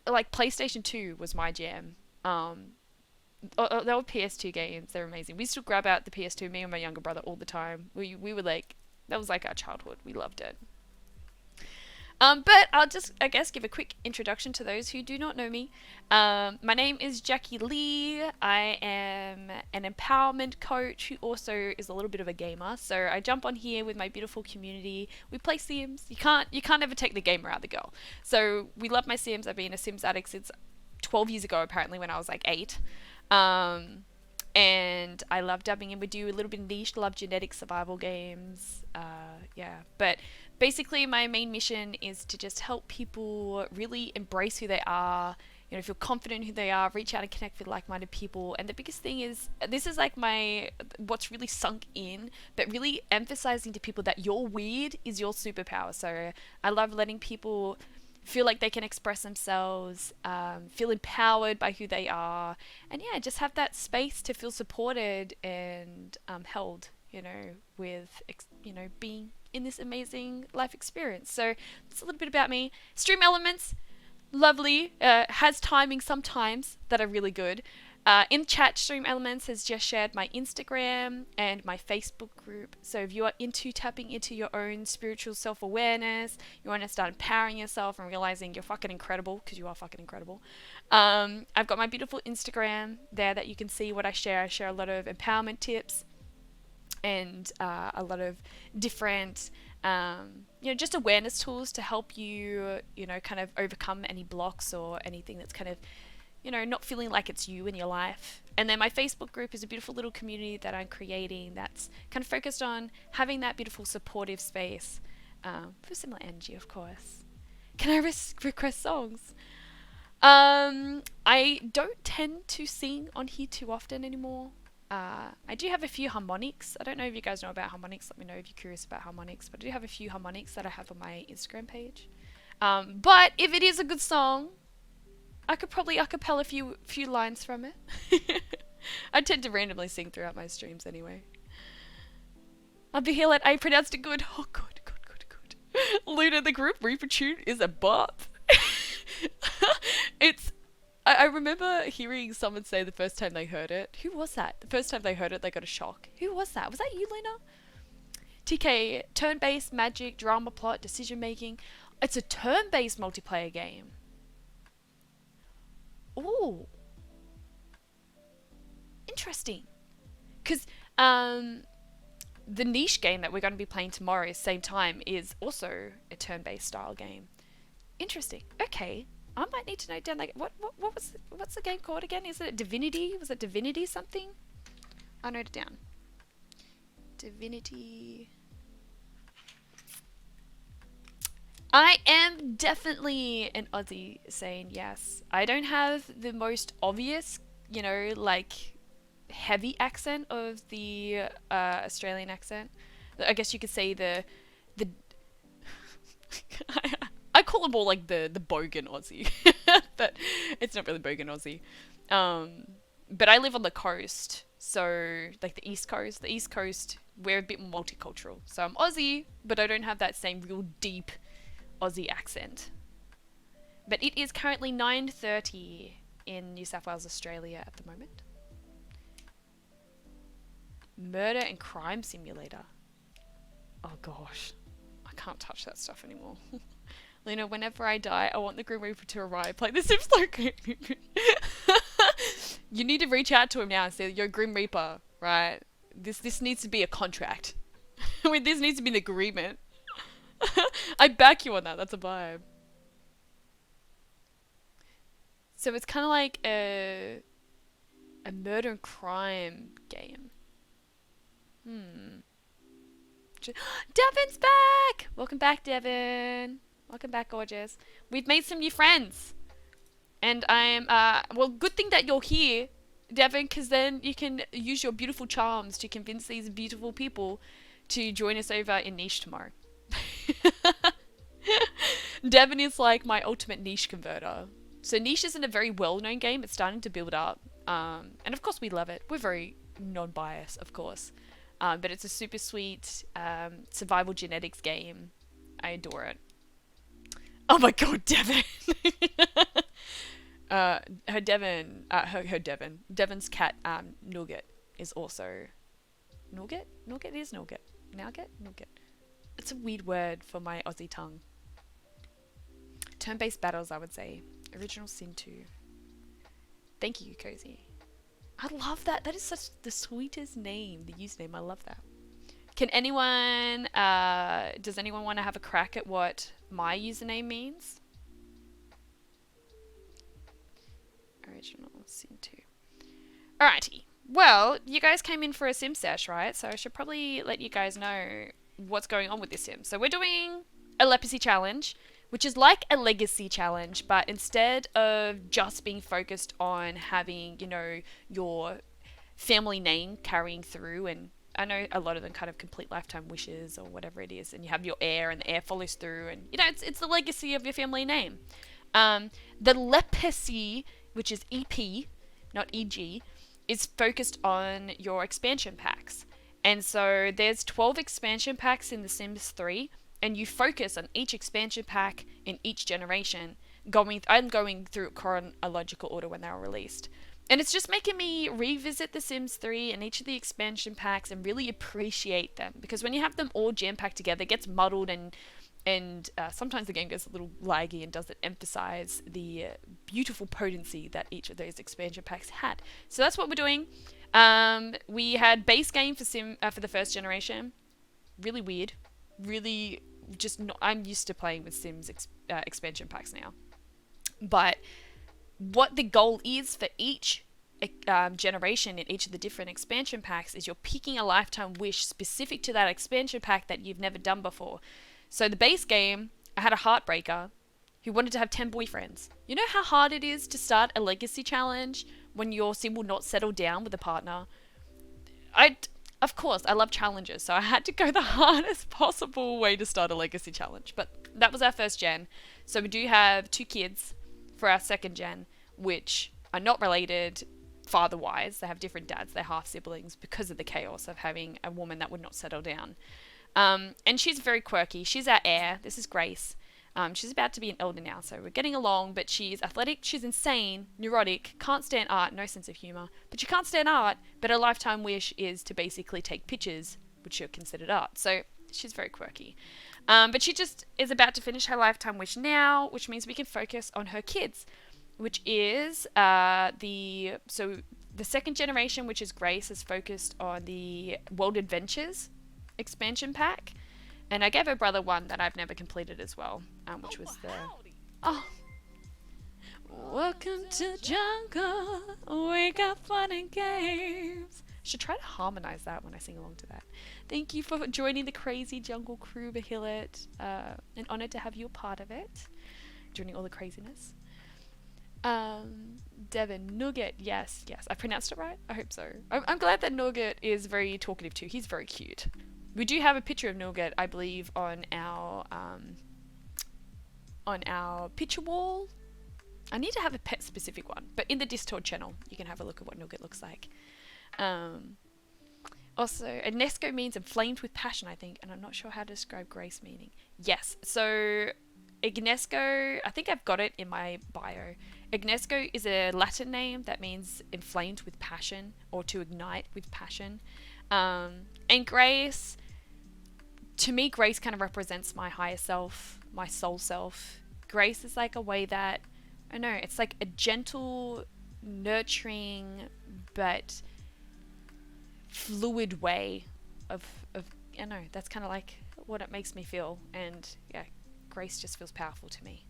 like, PlayStation 2 was my jam. They were PS2 games, they're amazing. We still grab out the PS2, me and my younger brother, all the time. We were like, that was like our childhood. We loved it. But I'll just, I guess, give a quick introduction to those who do not know me. My name is Jackie Lee. I am an empowerment coach who also is a little bit of a gamer. So I jump on here with my beautiful community. We play Sims. You can't ever take the gamer out of the girl. So we love my Sims. I've been a Sims addict since 12 years ago, apparently, when I was like 8. And I love dubbing in. We do a little bit of niche, love genetic survival games. Yeah, but basically my main mission is to just help people really embrace who they are, you know, feel confident in who they are, reach out and connect with like-minded people. And the biggest thing is, this is like what's really sunk in, but really emphasizing to people that your weird is your superpower. So I love letting people feel like they can express themselves, feel empowered by who they are, and yeah, just have that space to feel supported and held, you know, with, you know, being in this amazing life experience. So that's a little bit about me. Stream elements, lovely, has timing sometimes that are really good. In chat, Stream Elements has just shared my Instagram and my Facebook group. So if you are into tapping into your own spiritual self-awareness, you want to start empowering yourself and realizing you're fucking incredible, because you are fucking incredible. I've got my beautiful Instagram there that you can see what I share. I share a lot of empowerment tips and a lot of different, you know, just awareness tools to help you, you know, kind of overcome any blocks or anything that's kind of, you know, not feeling like it's you in your life. And then my Facebook group is a beautiful little community that I'm creating that's kind of focused on having that beautiful supportive space for similar energy, of course. Can I request songs? I don't tend to sing on here too often anymore. I do have a few harmonics. I don't know if you guys know about harmonics. Let me know if you're curious about harmonics. But I do have a few harmonics that I have on my Instagram page. But if it is a good song, I could probably acapella a few lines from it. I tend to randomly sing throughout my streams anyway. I'll be here like I pronounced it good. Oh, good. Luna, the group Reaper tune is a bop. It's. I remember hearing someone say the first time they heard it. Who was that? The first time they heard it, they got a shock. Who was that? Was that you, Luna? TK, turn-based magic, drama plot, decision making. It's a turn-based multiplayer game. Ooh. Interesting. Because the niche game that we're going to be playing tomorrow, same time, is also a turn-based style game. Interesting. Okay. I might need to note down, like, what's the game called again? Is it Divinity? Was it Divinity something? I'll note it down. Divinity. I am definitely an Aussie saying yes. I don't have the most obvious, you know, like, heavy accent of the Australian accent. I guess you could say the I call it more like the bogan Aussie, but it's not really bogan Aussie. But I live on the coast, So, like the East Coast, we're a bit more multicultural. So I'm Aussie, but I don't have that same real deep Aussie accent. But it is currently 9:30 in New South Wales, Australia at the moment. Murder and crime simulator. Oh gosh, I can't touch that stuff anymore. Lena, whenever I die, I want the Grim Reaper to arrive. Like, this is so good. You need to reach out to him now and say, "Yo, Grim Reaper, right? This needs to be a contract. I mean, this needs to be an agreement." I back you on that. That's a vibe. So it's kind of like a murder and crime game. Devin's back! Welcome back, Devin. Welcome back, gorgeous. We've made some new friends. And I'm, well, good thing that you're here, Devin, because then you can use your beautiful charms to convince these beautiful people to join us over in Niche tomorrow. Devin is like my ultimate niche converter. So Niche isn't a very well-known game. It's starting to build up. And of course we love it. We're very non-biased, of course. But it's a super sweet survival genetics game. I adore it. Oh my god, Devin! Devin's cat, Nougat, is also... Nougat? Nougat is Nougat. Nougat? Nougat. It's a weird word for my Aussie tongue. Turn-based battles, I would say. Original Sin 2. Thank you, Cozy. I love that. That is such the sweetest name, the username. I love that. Can anyone, does anyone want to have a crack at what my username means? Original Sin 2. Alrighty. Well, you guys came in for a sim sesh, right? So I should probably let you guys know what's going on with this sim. So we're doing a Lepacy challenge, which is like a legacy challenge, but instead of just being focused on having, you know, your family name carrying through, and I know a lot of them kind of complete lifetime wishes or whatever it is, and you have your heir and the heir follows through, and you know, it's the legacy of your family name. The Lepacy, which is EP, not EG, is focused on your expansion packs. And so there's 12 expansion packs in The Sims 3, and you focus on each expansion pack in each generation. I'm going through chronological order when they were released. And it's just making me revisit The Sims 3 and each of the expansion packs and really appreciate them. Because when you have them all jam-packed together, it gets muddled and sometimes the game gets a little laggy and doesn't emphasize the beautiful potency that each of those expansion packs had. So that's what we're doing. We had base game for the first generation. Really weird. Really just not, I'm used to playing with Sims expansion packs now. But what the goal is for each generation in each of the different expansion packs is you're picking a lifetime wish specific to that expansion pack that you've never done before. So the base game, I had a heartbreaker who wanted to have 10 boyfriends. You know how hard it is to start a legacy challenge when your sim will not settle down with a partner? Of course, I love challenges, so I had to go the hardest possible way to start a legacy challenge. But that was our first gen. So we do have 2 kids for our second gen, which are not related father-wise. They have different dads. They're half-siblings because of the chaos of having a woman that would not settle down. And she's very quirky. She's our heir. This is Grace. She's about to be an elder now, so we're getting along, but she's athletic, she's insane, neurotic, can't stand art, no sense of humour. But she can't stand art, but her lifetime wish is to basically take pictures, which are considered art. So she's very quirky. But she just is about to finish her lifetime wish now, which means we can focus on her kids, which is the second generation, which is Grace, is focused on the World Adventures expansion pack. And I gave her brother one that I've never completed as well, which was the... Oh. Welcome to jungle, we got fun and games. Should try to harmonize that when I sing along to that. Thank you for joining the crazy jungle crew, Bahillet. An honor to have you a part of it, joining all the craziness. Devin, Nougat, yes. I pronounced it right? I hope so. I'm glad that Nougat is very talkative too. He's very cute. We do have a picture of Nougat, I believe, on our picture wall. I need to have a pet specific one, but in the Discord channel, you can have a look at what Nougat looks like. Um, Also, Agnesco means inflamed with passion, I think, and I'm not sure how to describe Grace meaning. Yes, so Agnesco, I think I've got it in my bio. Agnesco is a Latin name that means inflamed with passion or to ignite with passion. And Grace, to me, Grace kind of represents my higher self, my soul self. Grace is like a way that, I don't know, it's like a gentle, nurturing, but fluid way of I know, that's kind of like what it makes me feel. And yeah, Grace just feels powerful to me.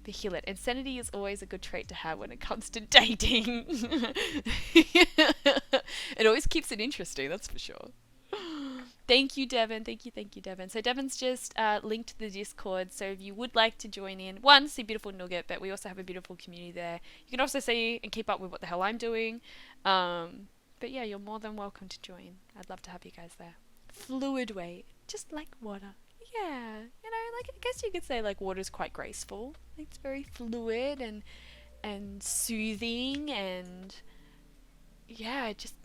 The heal it. Insanity is always a good trait to have when it comes to dating. It always keeps it interesting, that's for sure. Thank you, Devon. Thank you, Devon. So Devon's just linked the Discord. So if you would like to join in, one, see beautiful Nugget, but we also have a beautiful community there. You can also see and keep up with what the hell I'm doing. But yeah, you're more than welcome to join. I'd love to have you guys there. Fluid way, just like water. Yeah, you know, like I guess you could say like water's quite graceful. It's very fluid and soothing, and yeah, it just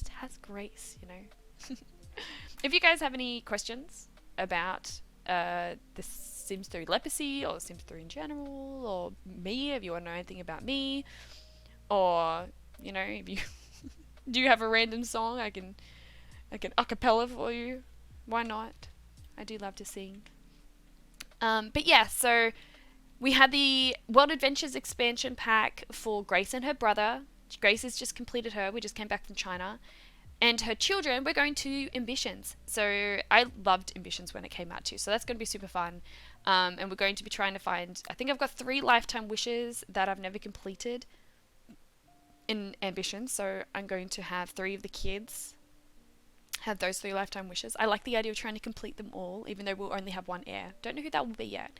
has grace, you know. If you guys have any questions about the Sims 3 Lepacy or Sims 3 in general, or me, if you want to know anything about me, or you know, if you do you have a random song I can acapella for you, why not? I do love to sing. But yeah, so we had the World Adventures expansion pack for Grace and her brother. Grace has just completed her. We just came back from China. And her children, we're going to Ambitions. So I loved Ambitions when it came out too. So that's going to be super fun. And we're going to be trying to find, I think I've got 3 lifetime wishes that I've never completed in Ambitions. So I'm going to have 3 of the kids have those 3 lifetime wishes. I like the idea of trying to complete them all, even though we'll only have 1 heir. Don't know who that will be yet.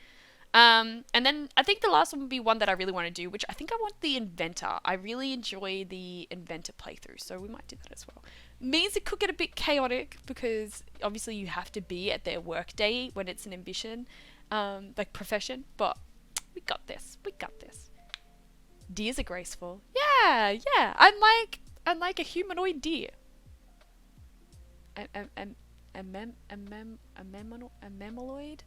And then I think the last one would be one that I really want to do, which I think I want the Inventor. I really enjoy the Inventor playthrough, so we might do that as well. Means it could get a bit chaotic because obviously you have to be at their work day when it's an ambition, like profession, but we got this. We got this. Deers are graceful. Yeah. I'm like a humanoid deer. A mammaloid?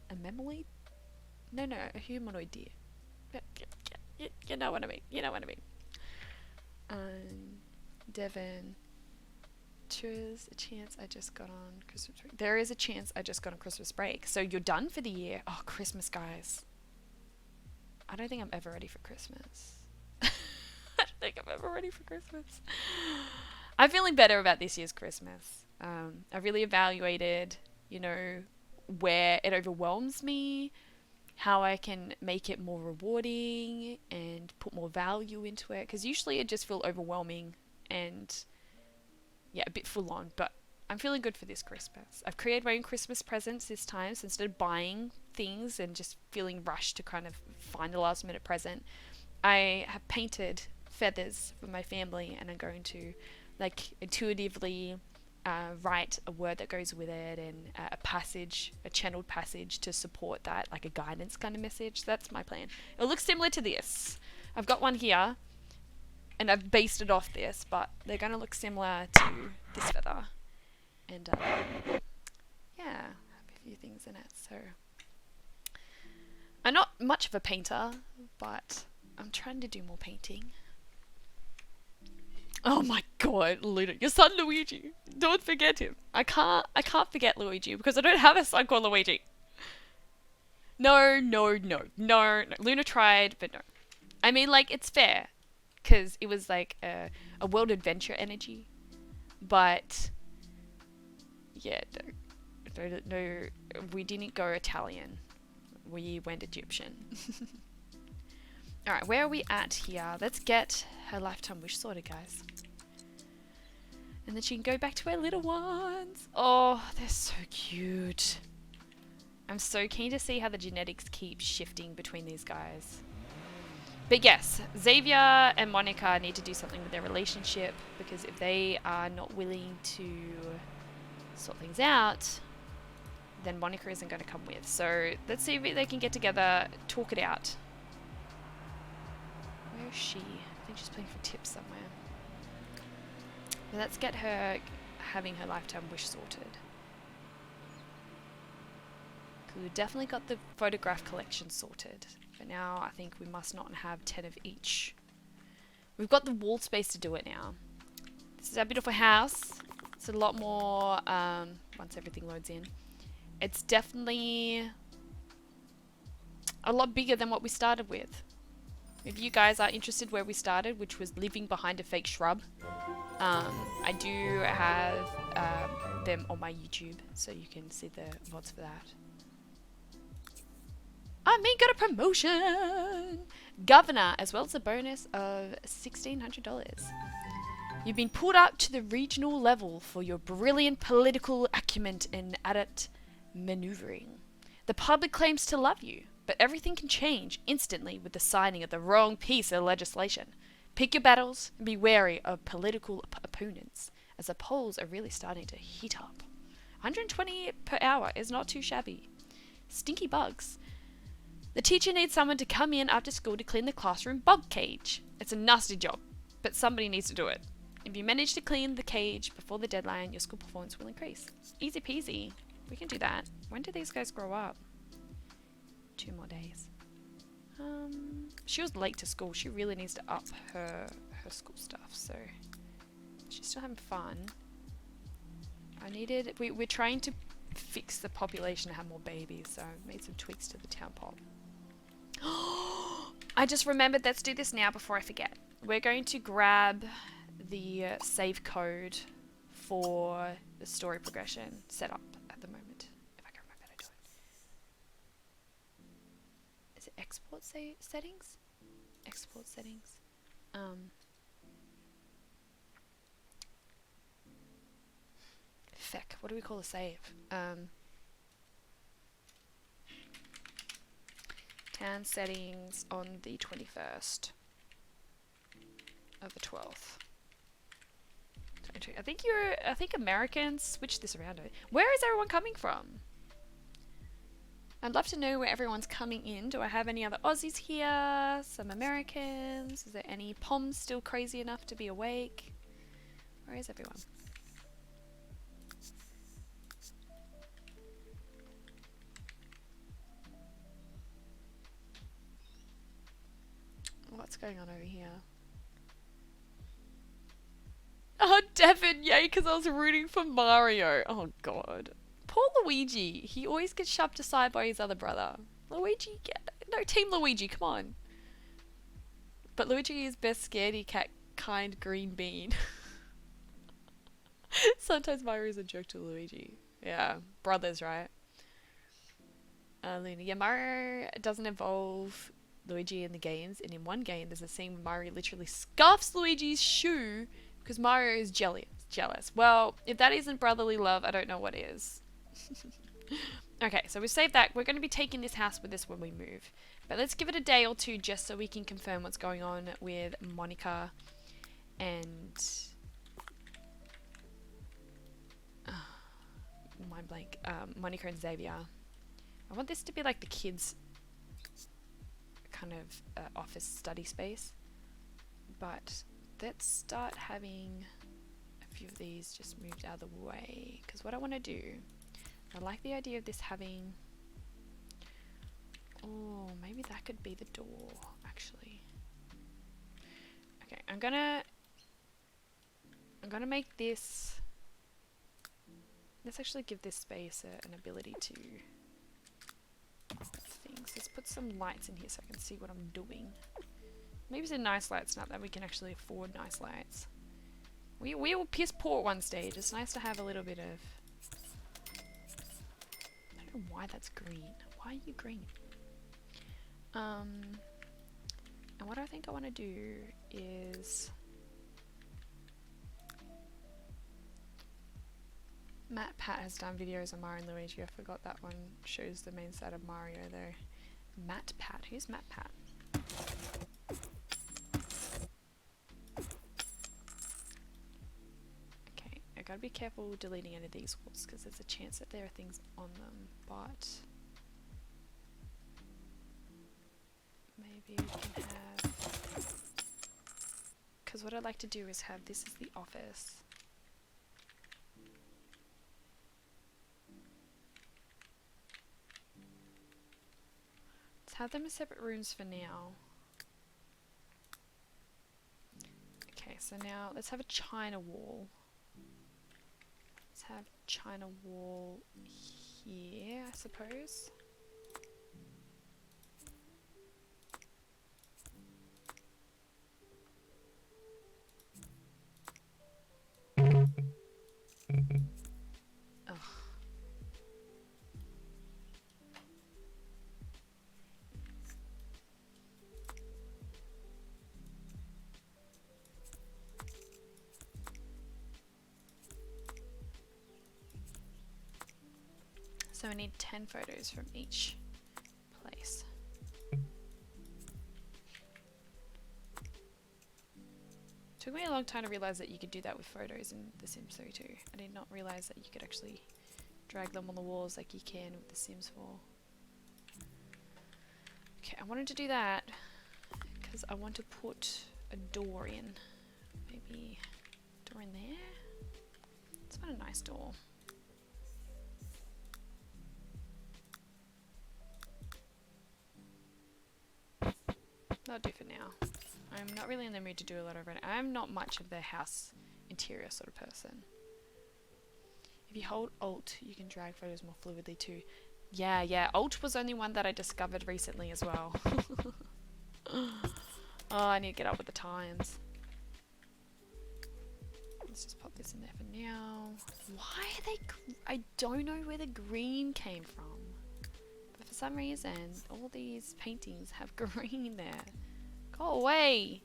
No, a humanoid deer. You know what I mean. Devon. There's a chance I just got on Christmas break. There is a chance I just got on Christmas break. So you're done for the year. Oh, Christmas, guys. I don't think I'm ever ready for Christmas. I don't think I'm ever ready for Christmas. I'm feeling better about this year's Christmas. I really evaluated, you know, where it overwhelms me, how I can make it more rewarding and put more value into it. Because usually it just feels overwhelming and, yeah, a bit full on. But I'm feeling good for this Christmas. I've created my own Christmas presents this time. So instead of buying things and just feeling rushed to kind of find a last minute present, I have painted feathers for my family, and I'm going to like intuitively write a word that goes with it, and a passage, a channeled passage to support that, like a guidance kind of message. That's my plan. It looks similar to this. I've got one here and I've based it off this, but they're going to look similar to this feather. And yeah, have a few things in it. So I'm not much of a painter, but I'm trying to do more painting. Oh my god, Luna, your son Luigi. Don't forget him. I can't forget Luigi because I don't have a son called Luigi. No. Luna tried, but no. I mean, like, it's fair because it was like a world adventure energy, but yeah, no, we didn't go Italian. We went Egyptian. Alright, where are we at here? Let's get her lifetime wish sorted, guys. And then she can go back to her little ones. Oh, they're so cute. I'm so keen to see how the genetics keep shifting between these guys. But yes, Xaviar and Monica need to do something with their relationship, because if they are not willing to sort things out, then Monica isn't going to come with. So let's see if they can get together, talk it out. Where is she? I think she's playing for tips somewhere. But let's get her having her lifetime wish sorted. We definitely got the photograph collection sorted, but now I think we must not have 10 of each. We've got the wall space to do it now. This is our beautiful house. It's a lot more, once everything loads in. It's definitely a lot bigger than what we started with. If you guys are interested where we started, which was living behind a fake shrub, I do have them on my YouTube, so you can see the VODs for that. I got a promotion! Governor, as well as a bonus of $1,600. You've been pulled up to the regional level for your brilliant political acumen and adept maneuvering. The public claims to love you, but everything can change instantly with the signing of the wrong piece of legislation. Pick your battles and be wary of political opponents, as the polls are really starting to heat up. 120 per hour is not too shabby. Stinky bugs. The teacher needs someone to come in after school to clean the classroom bug cage. It's a nasty job, but somebody needs to do it. If you manage to clean the cage before the deadline, your school performance will increase. Easy peasy. We can do that. When do these guys grow up? 2 more days. She was late to school. She really needs to up her school stuff, so she's still having fun. We're trying to fix the population to have more babies, so I made some tweaks to the town pop. I just remembered, let's do this now before I forget. We're going to grab the save code for the story progression set up at the moment, if I can remember how to do it. Is it export settings? Export settings. Feck, what do we call a save? Town settings on the 21st of the 12th. I think Americans switch this around. Where is everyone coming from? I'd love to know where everyone's coming in. Do I have any other Aussies here? Some Americans? Is there any Poms still crazy enough to be awake? Where is everyone? What's going on over here? Oh, Devin, yay, because I was rooting for Mario. Oh, God. Poor Luigi. He always gets shoved aside by his other brother. Luigi, no, Team Luigi, come on. But Luigi is best scaredy cat kind green bean. Sometimes Mario is a jerk to Luigi. Yeah, brothers, right? Luna, yeah, Mario doesn't involve Luigi in the games, and in one game there's a scene where Mario literally scuffs Luigi's shoe because Mario is jealous. Well, if that isn't brotherly love, I don't know what is. Okay, so we've saved that. We're going to be taking this house with us when we move. But let's give it a day or two just so we can confirm what's going on with Monica and... mind blank. Monica and Xaviar. I want this to be like the kids' kind of office study space. But let's start having a few of these just moved out of the way. Because what I want to do... I like the idea of this having... Oh, maybe that could be the door, actually. Okay, I'm gonna make this... Let's actually give this space an ability to... things. Let's put some lights in here so I can see what I'm doing. Maybe it's a nice lights, not that we can actually afford nice lights. We will piss poor at one stage. It's nice to have a little bit of... I don't know why that's green. Why are you green? And what I think I want to do is... Matt Pat has done videos on Mario and Luigi. I forgot that one shows the main side of Mario though. Matt Pat. Who's Matt Pat? Okay, I gotta be careful deleting any of these walls because there's a chance that there are things on them, but maybe we can have... Because what I'd like to do is have this as the office. Let's have them as separate rooms for now. Okay, so now let's have a China wall. Let's have China wall here, I suppose. Ugh. So we need 10 photos from each place. Took me a long time to realize that you could do that with photos in The Sims 3 too. I did not realize that you could actually drag them on the walls like you can with The Sims 4. Okay, I wanted to do that because I want to put a door in. Maybe a door in there? Let's find a nice door. That'll do for now. I'm not really in the mood to do a lot of it. I'm not much of the house interior sort of person. If you hold Alt, you can drag photos more fluidly too. Yeah, Alt was only one that I discovered recently as well. Oh, I need to get up with the times. Let's just pop this in there for now. Why are they... I don't know where the green came from. But for some reason, all these paintings have green there. Go away!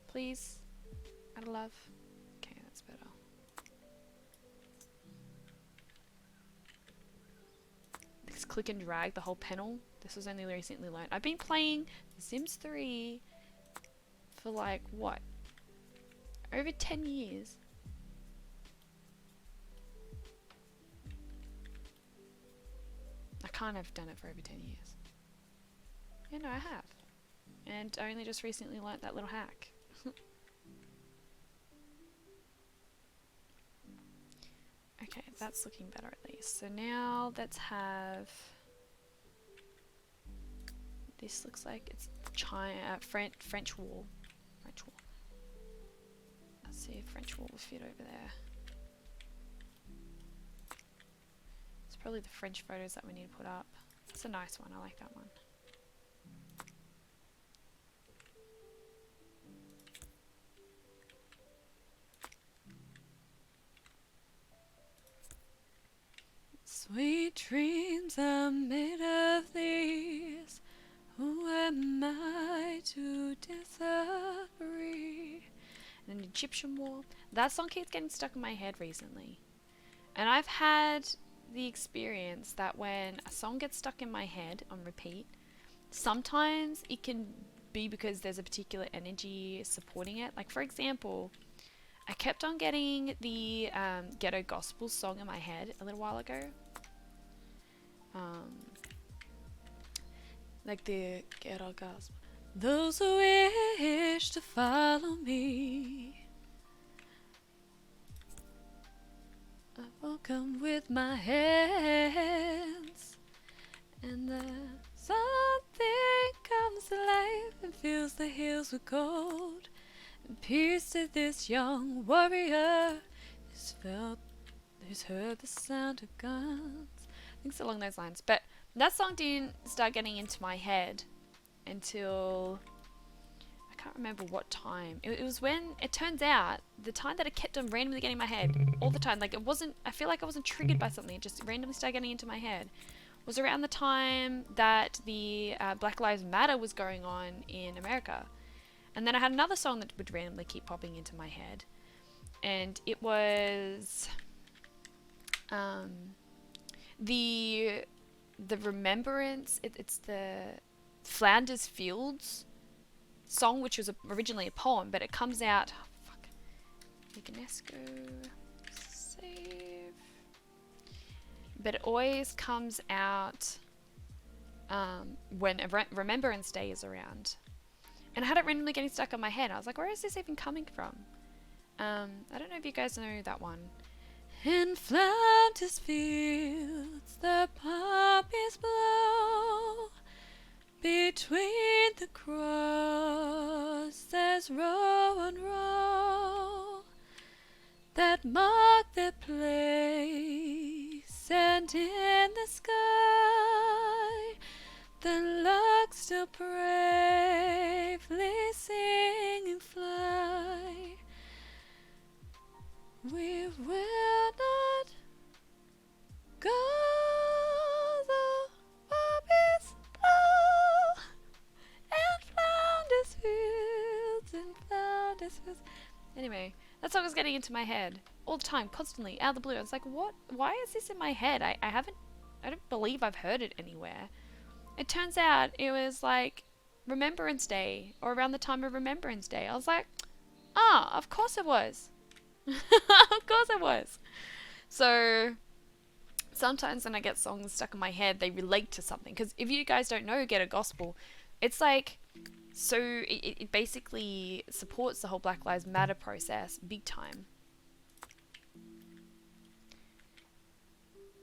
Please. Out of love. Okay, that's better. This click and drag the whole panel. This was only recently learned. I've been playing The Sims 3 for like, what? Over 10 years. I can't have done it for over 10 years. Yeah, no, I have. And I only just recently learnt that little hack. Okay, that's looking better at least. So now let's have... This looks like it's French wall. French wall. Let's see if French wall will fit over there. It's probably the French photos that we need to put up. It's a nice one, I like that one. Sweet dreams are made of these. Who am I to disagree? And an Egyptian wall. That song keeps getting stuck in my head recently. And I've had the experience that when a song gets stuck in my head on repeat, sometimes it can be because there's a particular energy supporting it. Like for example, I kept on getting the ghetto gospel song in my head a little while ago. Like the ghetto gospel. Those who wish to follow me, I will come with my hands, and the something comes to life and fills the hills with gold, and pierces this young warrior who's heard the sound of guns. Things along those lines. But that song didn't start getting into my head until I can't remember what time. It was when it turns out the time that it kept on randomly getting in my head all the time. Like it wasn't, I feel like I wasn't triggered by something. It just randomly started getting into my head. Was around the time that the Black Lives Matter was going on in America. And then I had another song that would randomly keep popping into my head. And it was the Remembrance, it's the Flanders Fields song, which was originally a poem, but it comes out, save, but it always comes out when Remembrance Day is around, and I had it randomly getting stuck on my head. I was like, where is this even coming from? I don't know if you guys know that one. In Flanders Fields, the poppies poppies blow. Between the crosses, row on row, that mark their place, and in the sky, the lark still bravely singing fly. We will not go, the poppies blow, and Flanders fields, and Flanders fields. Anyway, that song was getting into my head all the time, constantly, out of the blue. I was like, what? Why is this in my head? I don't believe I've heard it anywhere. It turns out it was like Remembrance Day, or around the time of Remembrance Day. I was like, ah, of course it was. Of course it was. So sometimes when I get songs stuck in my head, they relate to something. Because if you guys don't know Get a Gospel, it's like, so it basically supports the whole Black Lives Matter process big time.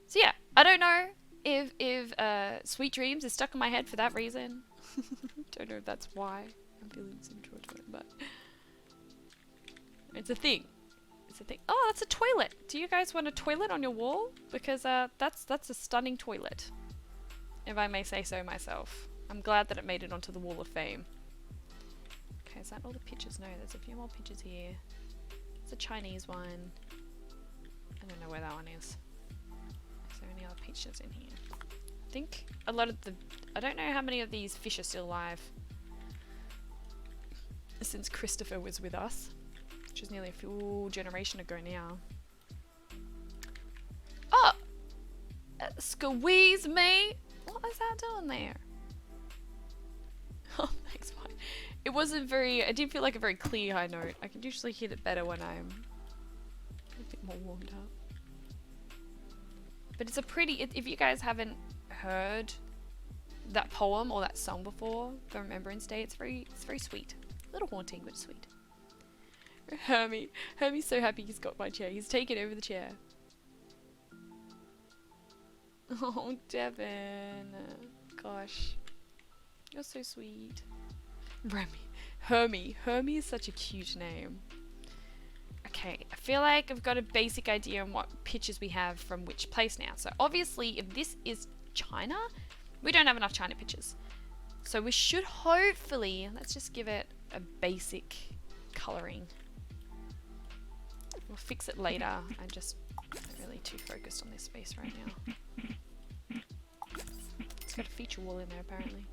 So yeah, I don't know if Sweet Dreams is stuck in my head for that reason. Don't know if that's why I'm feeling some joy to it, but it's a thing. It's a thing. Oh, that's a toilet. Do you guys want a toilet on your wall? Because that's a stunning toilet, if I may say so myself. I'm glad that it made it onto the Wall of Fame. Okay, is that all the pictures? No, there's a few more pictures here. It's a Chinese one. I don't know where that one is. Is there any other pictures in here? I think a lot of the... I don't know how many of these fish are still alive since Christopher was with us, which is nearly a full generation ago now. Oh! Squeeze me! What is that doing there? Oh, thanks, Mike. It wasn't very... I didn't feel like a very clear high note. I can usually hit it better when I'm a bit more warmed up. But it's a pretty... if you guys haven't heard that poem or that song before for Remembrance Day, it's very sweet. A little haunting, but sweet. Hermie's so happy he's got my chair. He's taken over the chair. Oh, Devin. Gosh. You're so sweet. Hermie is such a cute name. Okay, I feel like I've got a basic idea on what pictures we have from which place now. So obviously, if this is China, we don't have enough China pictures. So we should hopefully, let's just give it a basic colouring. We'll fix it later. I'm just not really too focused on this space right now. It's got a feature wall in there apparently.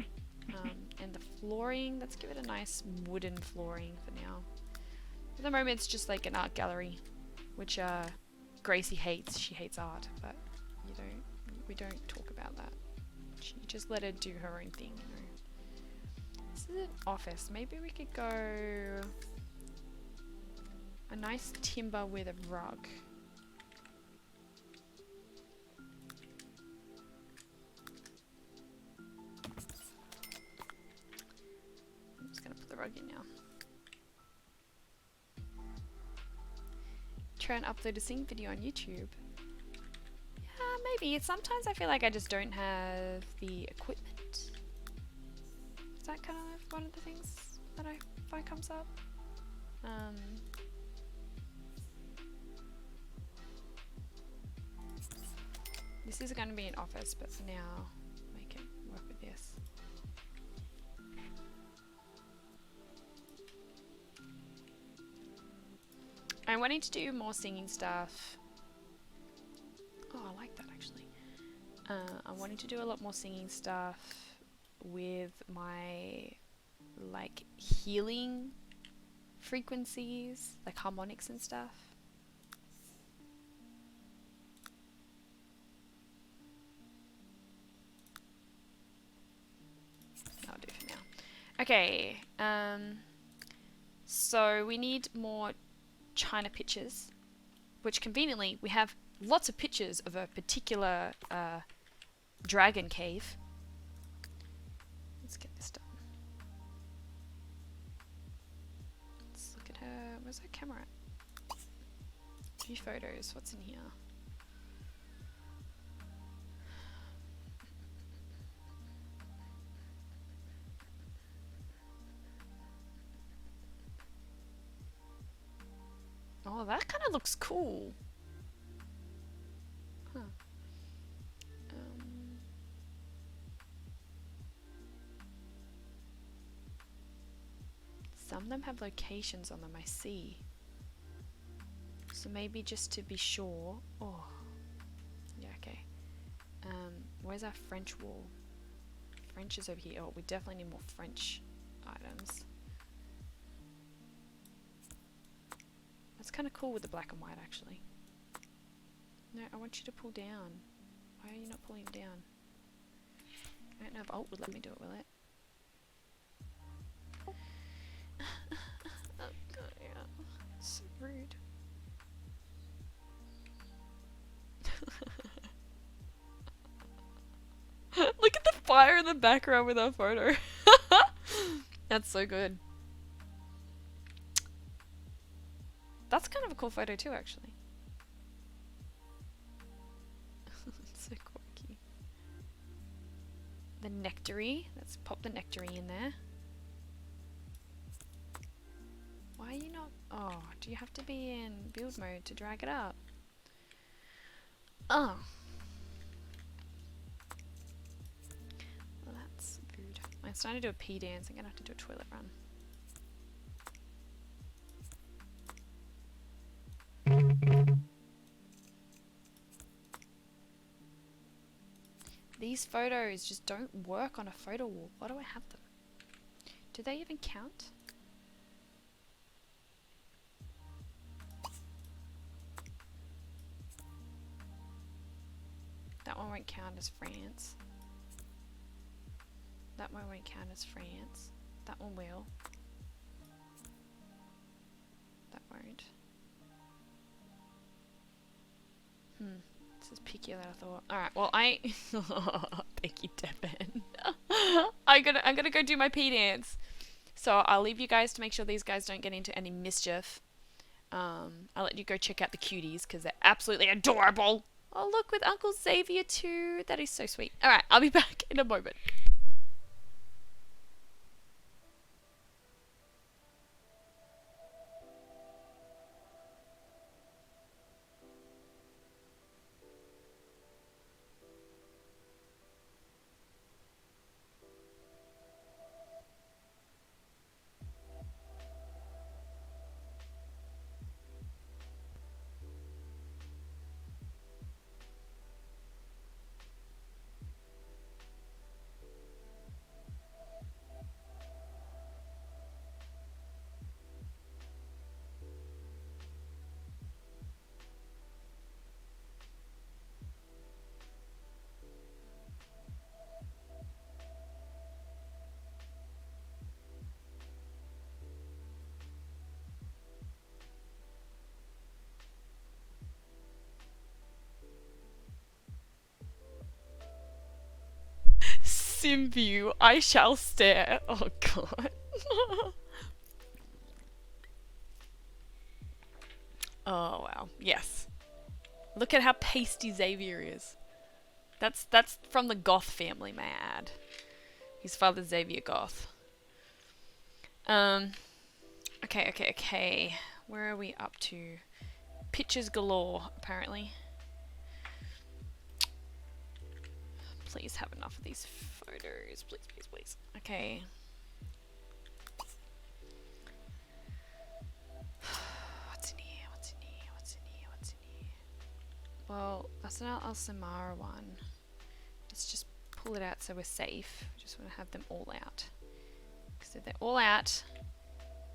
And the flooring, let's give it a nice wooden flooring for now. At the moment it's just like an art gallery, which Gracie hates. She hates art, but we don't talk about that. You just let her do her own thing, you know. This is an office. Maybe we could go a nice timber with a rug. I'm just gonna put the rug in now. Try and upload a sing video on YouTube. Yeah, maybe. Sometimes I feel like I just don't have the equipment. Is that kind of one of the things that I find comes up? This is going to be an office, but for now, make it work with this. I'm wanting to do more singing stuff. Oh, I like that actually. I'm wanting to do a lot more singing stuff with my like healing frequencies, like harmonics and stuff. That'll do for now. Okay, so we need more China pictures, which conveniently we have lots of pictures of a particular dragon cave. Let's get this done. Let's look at her. Where's her camera at? View photos. What's in here? Oh, that kind of looks cool. Huh. Some of them have locations on them, I see. So maybe just to be sure. Oh. Yeah, okay. Where's our French wall? French is over here. Oh, we definitely need more French items. That's kind of cool with the black and white, actually. No, I want you to pull down. Why are you not pulling down? I don't know if Alt would let me do it, will it? Oh god, yeah. So rude. Look at the fire in the background with our photo. That's so good. That's kind of a cool photo too, actually. It's so quirky. The nectary. Let's pop the nectary in there. Why are you not... Oh, do you have to be in build mode to drag it up? Oh. Well, that's rude. I'm starting to do a pee dance. I'm going to have to do a toilet run. These photos just don't work on a photo wall. Why do I have them? Do they even count? That one won't count as France. That one won't count as France. That one will. That won't. This is pickier than I thought. Alright, well thank you, Devin. I'm gonna go do my pee dance. So I'll leave you guys to make sure these guys don't get into any mischief. I'll let you go check out the cuties because they're absolutely adorable. Oh, look, with Uncle Xaviar too. That is so sweet. Alright, I'll be back in a moment. Sim view, I shall stare. Oh god. Oh wow, yes. Look at how pasty Xaviar is. That's from the Goth family, may I add. His father's Xaviar Goth. Okay. Where are we up to? Pictures galore, apparently. Please have enough of these photos. Please. Okay. What's in here? Well, that's not our Samara one. Let's just pull it out so we're safe. I just want to have them all out. Because if they're all out,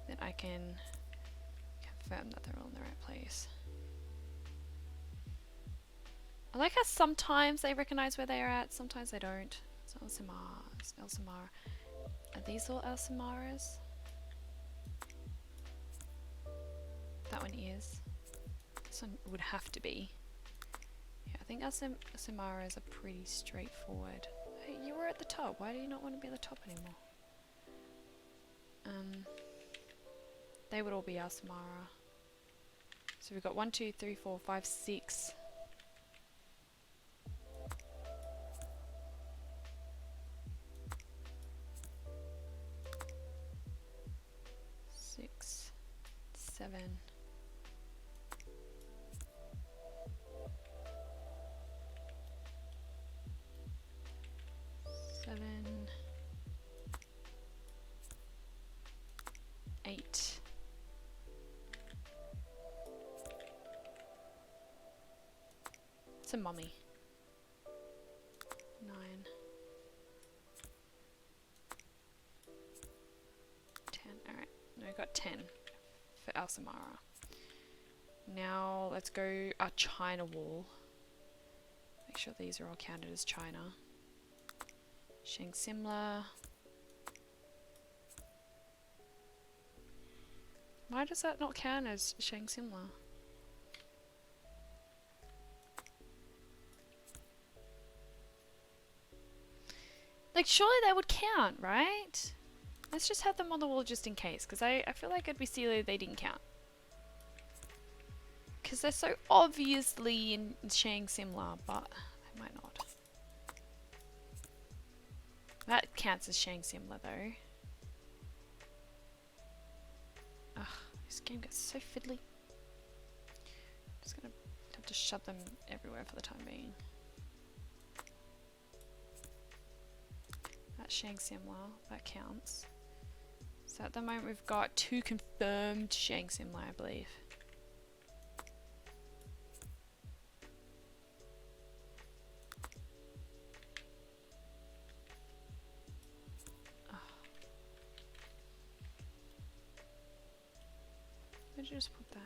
then I can confirm that they're all in the right place. I like how sometimes they recognize where they are at, sometimes they don't. It's not Samara, it's El Samara. Are these all El Samaras? That one is. This one would have to be. Yeah, I think El Samaras are pretty straightforward. Hey, you were at the top. Why do you not want to be at the top anymore? They would all be El Samara. So we've got 1, 2, 3, 4, 5, 6. 6, 7, What's a mummy? 9. 10. Alright. No, we got 10 for our Samara. Now let's go our China wall. Make sure these are all counted as China. Shang Simla. Why does that not count as Shang Simla? Like, surely they would count, right? Let's just have them on the wall just in case, because I feel like it'd be silly if they didn't count. Because they're so obviously in Shang Simla, but they might not. That counts as Shang Simla though. Ugh, this game gets so fiddly. Just gonna have to shove them everywhere for the time being. That's Shang Simla, that counts. So at the moment we've got 2 confirmed Shang Simla, I believe. Where did you just put that?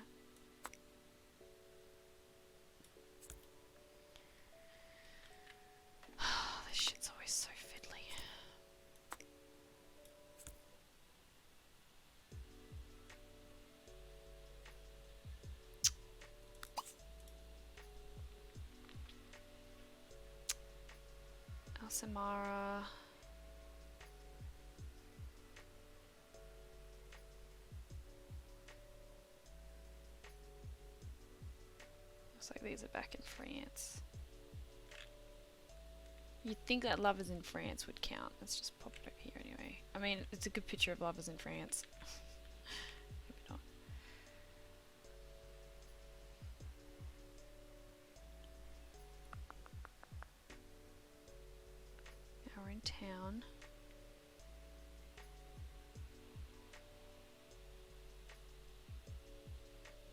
This shit's always so fiddly. Samara. Looks like these are back in France. You'd think that Lovers in France would count. Let's just pop it over here anyway. I mean, it's a good picture of Lovers in France. Maybe not. Now we're in town.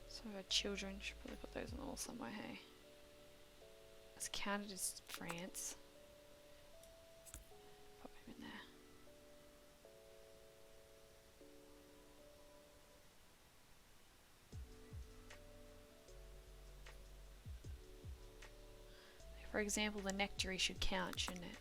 Some of our children should probably put those on the wall somewhere, hey? It's counted as France. Pop him in there. For example, the nectary should count, shouldn't it?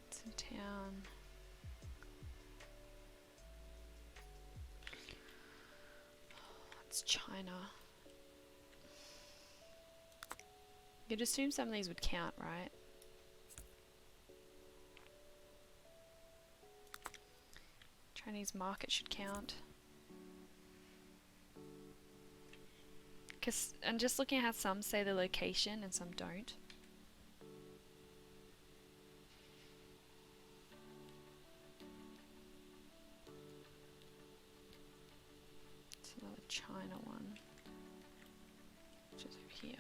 It's in town. It's China. You'd assume some of these would count, right? Chinese market should count. Cause I'm just looking at how some say the location and some don't. It's another China one, which is over here.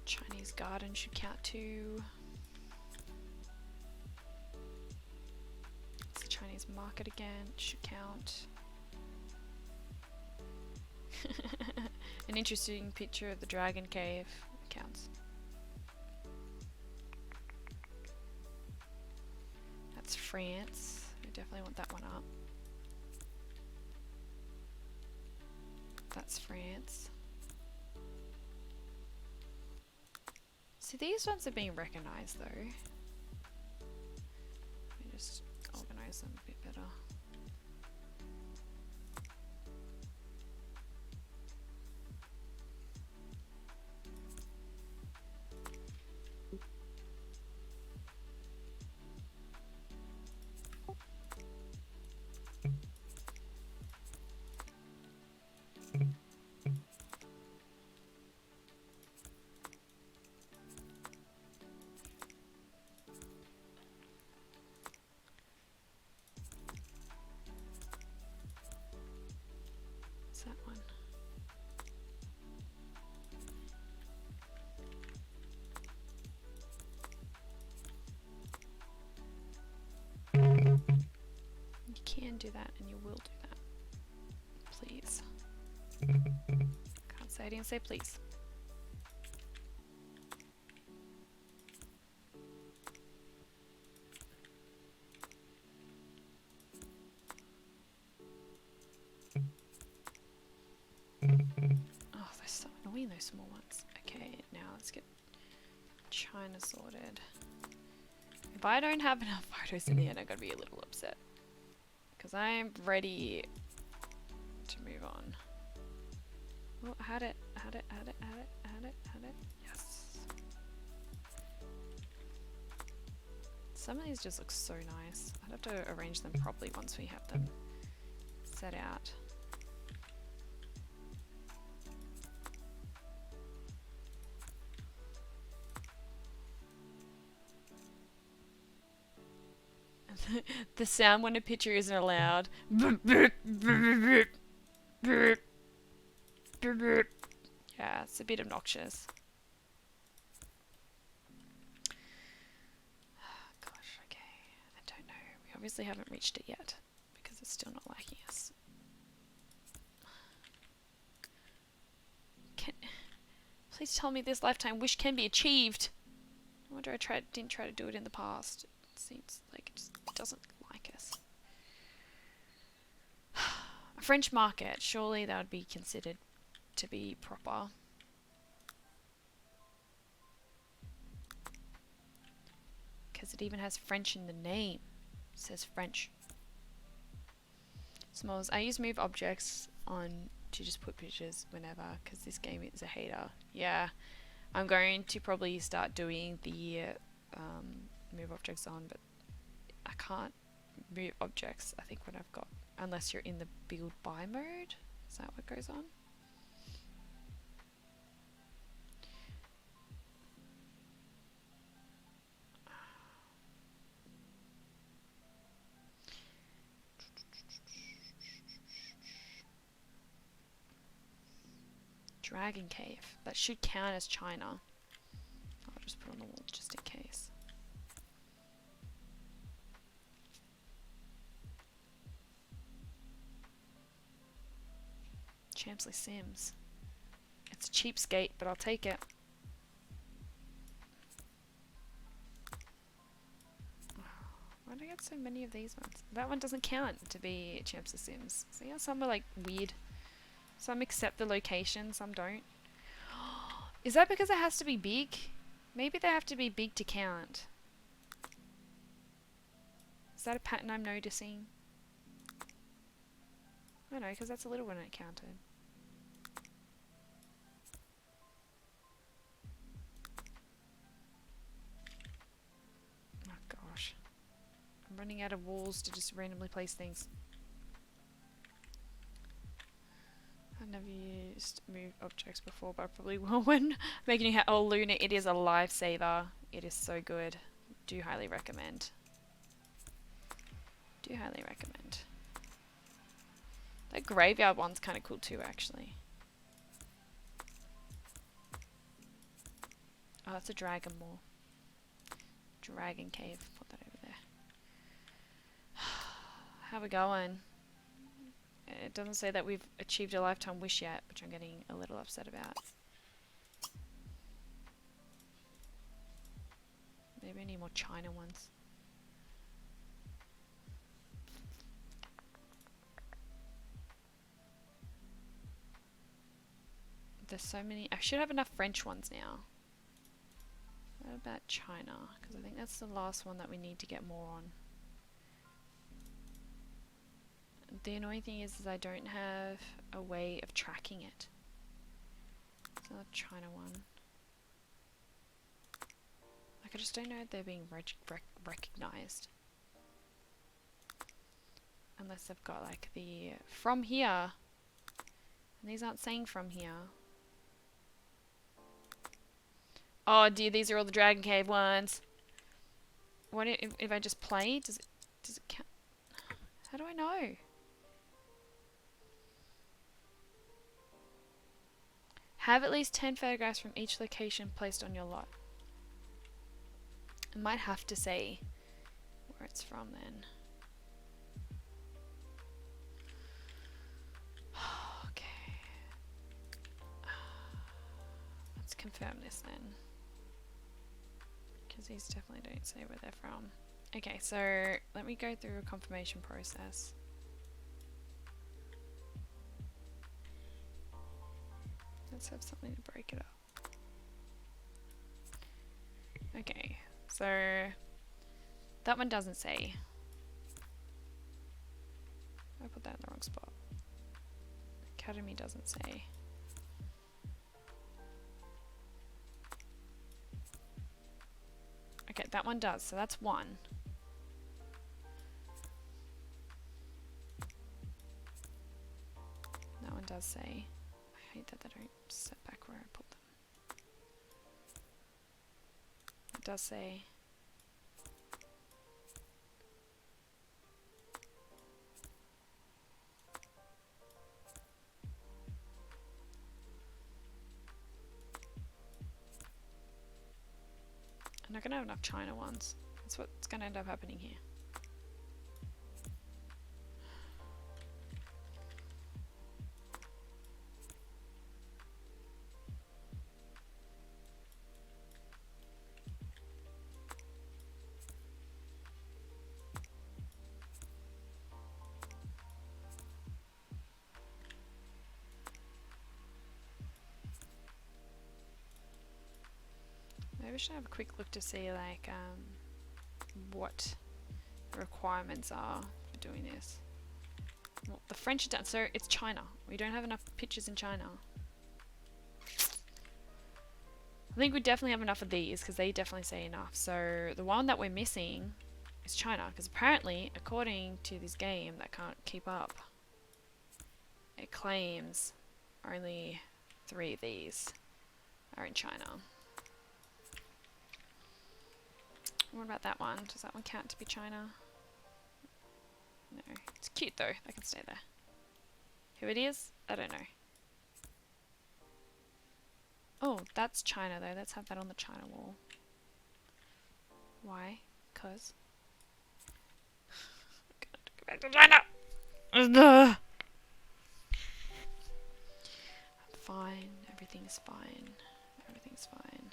Chinese garden should count too. It's the Chinese market again, it should count. An interesting picture of the dragon cave counts. That's France. I definitely want that one up. That's France. See, these ones are being recognised though. Let me just organise them a bit better. do that and you will do that. Please. Can't say I didn't say please. Oh, they're so annoying, those small ones. Okay, now let's get China sorted. If I don't have enough photos in the end, I'm gonna be a little upset. Because I'm ready to move on. Oh, I had it. Yes. Some of these just look so nice. I'd have to arrange them properly once we have them set out. The sound when a picture isn't allowed. Yeah, it's a bit obnoxious. Gosh, okay. I don't know. We obviously haven't reached it yet because it's still not liking us. Please tell me this lifetime wish can be achieved. I wonder I didn't try to do it in the past. It seems like it just doesn't like us. A French market. Surely that would be considered to be proper. Because it even has French in the name. It says French. Smalls. I use move objects on to just put pictures whenever, because this game is a hater. Yeah, I'm going to probably start doing the move objects on, but I can't move objects, I think, when I've got, unless you're in the build by mode. Is that what goes on? Dragon Cave. That should count as China. I'll just put on the wall just in case. Champsley Sims. It's a cheapskate, but I'll take it. Why do I get so many of these ones? That one doesn't count to be Champsley Sims. So yeah, some are like weird. Some accept the location, some don't. Is that because it has to be big? Maybe they have to be big to count. Is that a pattern I'm noticing? I don't know, because that's a little one it counted. Oh gosh. I'm running out of walls to just randomly place things. I've never used move objects before, but I probably will when making you oh, Luna, it is a lifesaver. It is so good. Do highly recommend. Do highly recommend. That graveyard one's kind of cool too, actually. Oh, that's a dragon mall. Dragon cave. Put that over there. How we going? It doesn't say that we've achieved a lifetime wish yet, which I'm getting a little upset about. Maybe I need more China ones. There's so many. I should have enough French ones now. What about China? Because I think that's the last one that we need to get more on. The annoying thing is I don't have a way of tracking it. It's not a China one. Like, I just don't know if they're being recognized. Unless they've got like the from here. And these aren't saying from here. Oh dear, these are all the Dragon Cave ones. What if I just play? Does it count? How do I know? Have at least 10 photographs from each location placed on your lot. I might have to say where it's from then. Let's confirm this then. Because these definitely don't say where they're from. Okay, so let me go through a confirmation process. Let's have something to break it up. Okay, so that one doesn't say. I put that in the wrong spot. Academy doesn't say. Okay, that one does, so that's one. That one does say. I hate that they don't set back where I put them. It does say. I'm not going to have enough China ones. That's what's going to end up happening here. Maybe I should have a quick look to see like what the requirements are for doing this. Well, the French are done, so it's China. We don't have enough pictures in China. I think we definitely have enough of these because they definitely say enough. So the one that we're missing is China because apparently, according to this game that can't keep up, it claims only 3 of these are in China. What about that one? Does that one count to be China? No. It's cute though. That can stay there. Who it is? I don't know. Oh, that's China though. Let's have that on the China wall. Why? Because. Go back to China! I'm fine. Everything's fine. Everything's fine.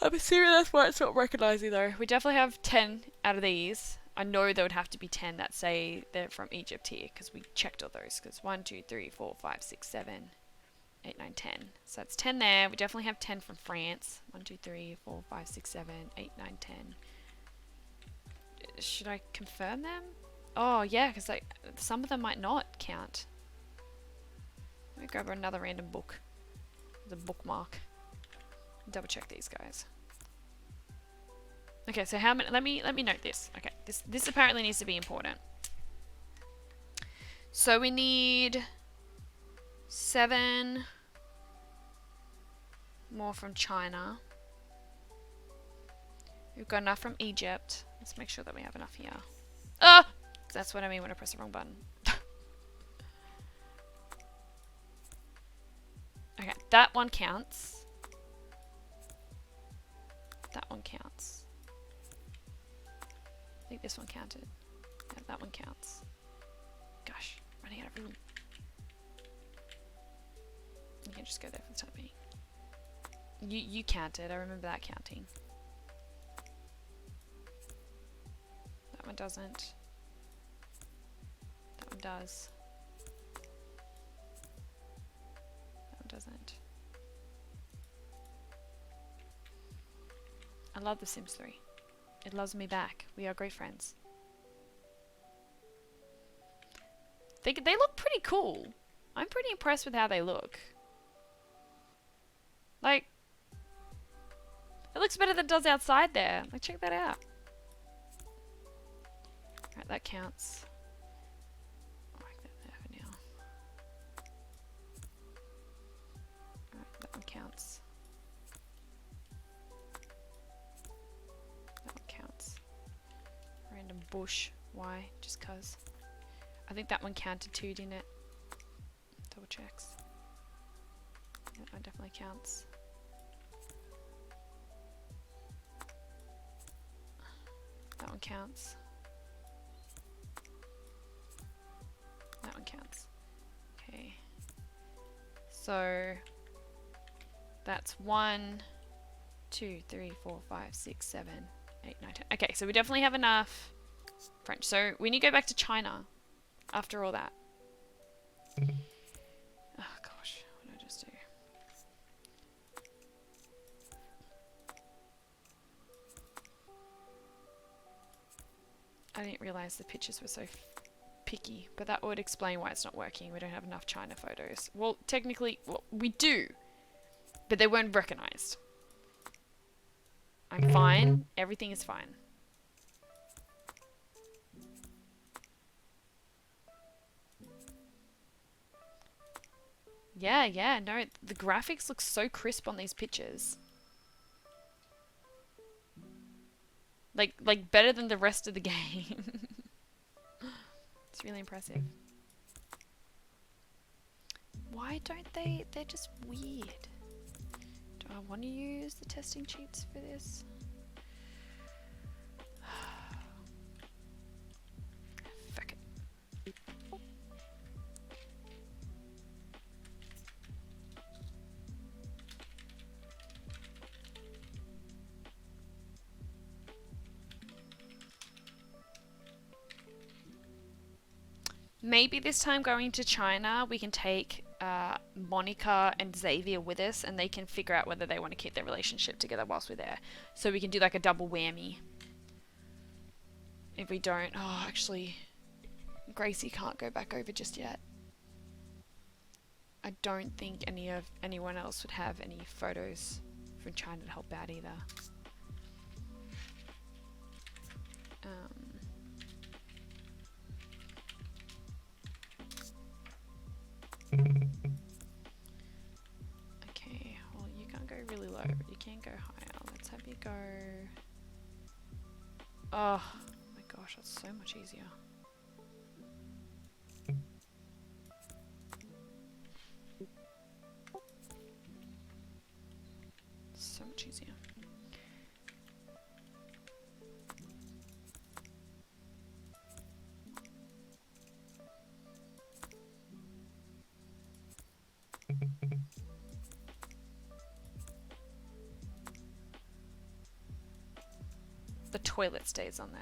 I'm assuming that's why it's not recognizing though. We definitely have 10 out of these. I know there would have to be 10 that say they're from Egypt here because we checked all those. Because 1, 2, 3, 4, 5, 6, 7, 8, 9, 10. So that's 10 there. We definitely have 10 from France. 1, 2, 3, 4, 5, 6, 7, 8, 9, 10. Should I confirm them? Oh yeah, because like some of them might not count. Let me grab another random book. The bookmark. Double check these guys. Okay, so how many? Let me note this. Okay, this apparently needs to be important. So we need 7 more from China. We've got enough from Egypt. Let's make sure that we have enough here. Ah, that's what I mean when I press the wrong button. Okay, that one counts. That one counts. I think this one counted. Yeah, that one counts. Gosh, running out of room. You can just go there for the time being. You counted. I remember that counting. That one doesn't. That one does. That one doesn't. I love The Sims 3. It loves me back. We are great friends. They look pretty cool. I'm pretty impressed with how they look. Like, it looks better than it does outside there. Like, check that out. Alright, that counts. I'll mark that there for now. Alright, that one counts. That one counts. Random bush. Why? Just cuz. I think that one counted too, didn't it? Double checks. That one definitely counts. That one counts. That one counts. Okay. So That's 1, 2, 3, 4, 5, 6, 7, 8, 9, 10. Okay, so we definitely have enough French. So we need to go back to China after all that. Oh gosh, what did I just do? I didn't realise the pictures were so picky, but that would explain why it's not working. We don't have enough China photos. Well, technically, well, we do, but they weren't recognised. I'm fine. Everything is fine. Yeah, no, the graphics look so crisp on these pictures. Like better than the rest of the game. It's really impressive. Why don't they? They're just weird. Do I want to use the testing cheats for this? Fuck it. Maybe this time going to China, we can take Monica and Xavier with us, and they can figure out whether they want to keep their relationship together whilst we're there. So we can do like a double whammy. If we don't, oh, actually, Gracie can't go back over just yet. I don't think anyone else would have any photos from China to help out either. Okay, well you can't go really low, but you can go higher. Let's have you go... Oh my gosh, that's so much easier. So much easier. The toilet stays on there.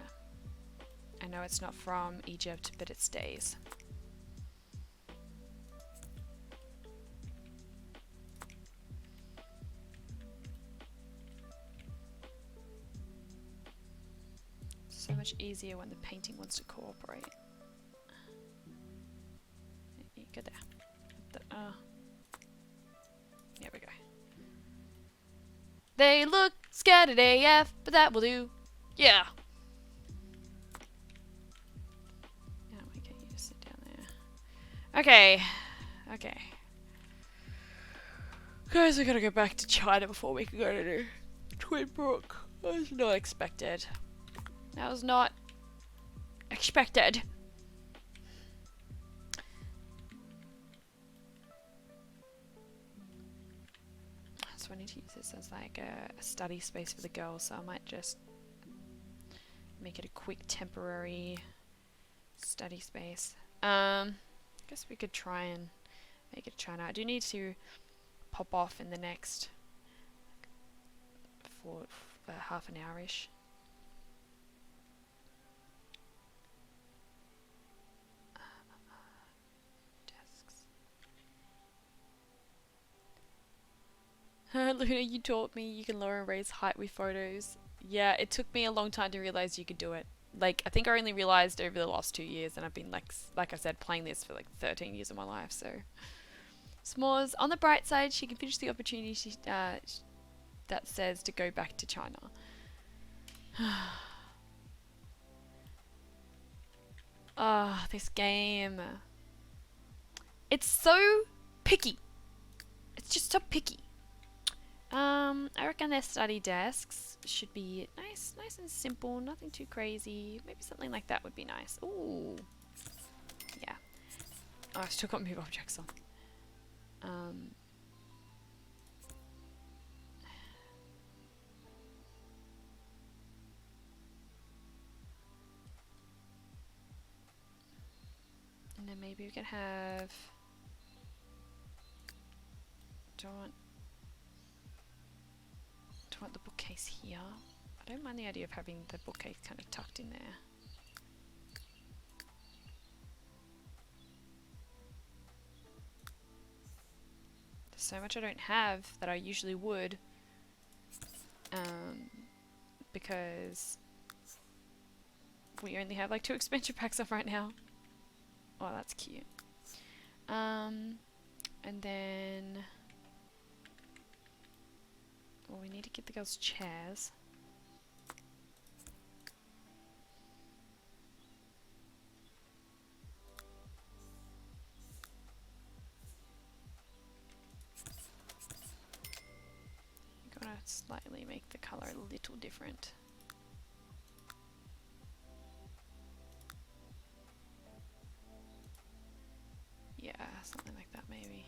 I know it's not from Egypt, but it stays. So much easier when the painting wants to cooperate. You go there. There we go. They look scattered AF, but that will do. Yeah. Yeah, okay, you just sit down there. Okay. Okay. Guys, we gotta go back to China before we can go to Twinbrook. That was not expected. That was not expected. So I need to use this as like a study space for the girls, so I might just make it a quick temporary study space. Guess we could try and make it China. I do need to pop off in the next for half an hour-ish. Desks. Luna, you taught me you can lower and raise height with photos. Yeah, it took me a long time to realize you could do it. Like, I think I only realized over the last 2 years, and I've been like I said, playing this for like 13 years of my life, so. S'mores, on the bright side, she can finish the opportunity that says to go back to China. Ah, this game. It's so picky. It's just so picky. I reckon their study desks should be nice and simple, nothing too crazy. Maybe something like that would be nice. Ooh. Yeah. Oh, I still got move objects on. And then maybe we can have... Don't want... I want the bookcase here. I don't mind the idea of having the bookcase kind of tucked in there. There's so much I don't have that I usually would. Because we only have like 2 expansion packs up right now. Oh, that's cute. And then... well, we need to get the girls chairs. I'm gonna slightly make the colour a little different. Yeah, something like that maybe.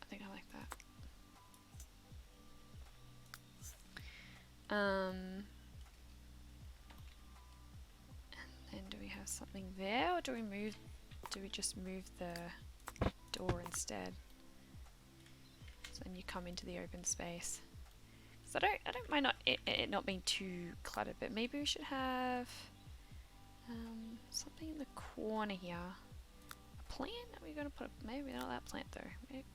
I think I like that. And then do we have something there, or do we just move the door instead? So then you come into the open space. So I don't mind it not being too cluttered, but maybe we should have something in the corner here. A plant? Are we gonna put maybe not that plant though. Maybe.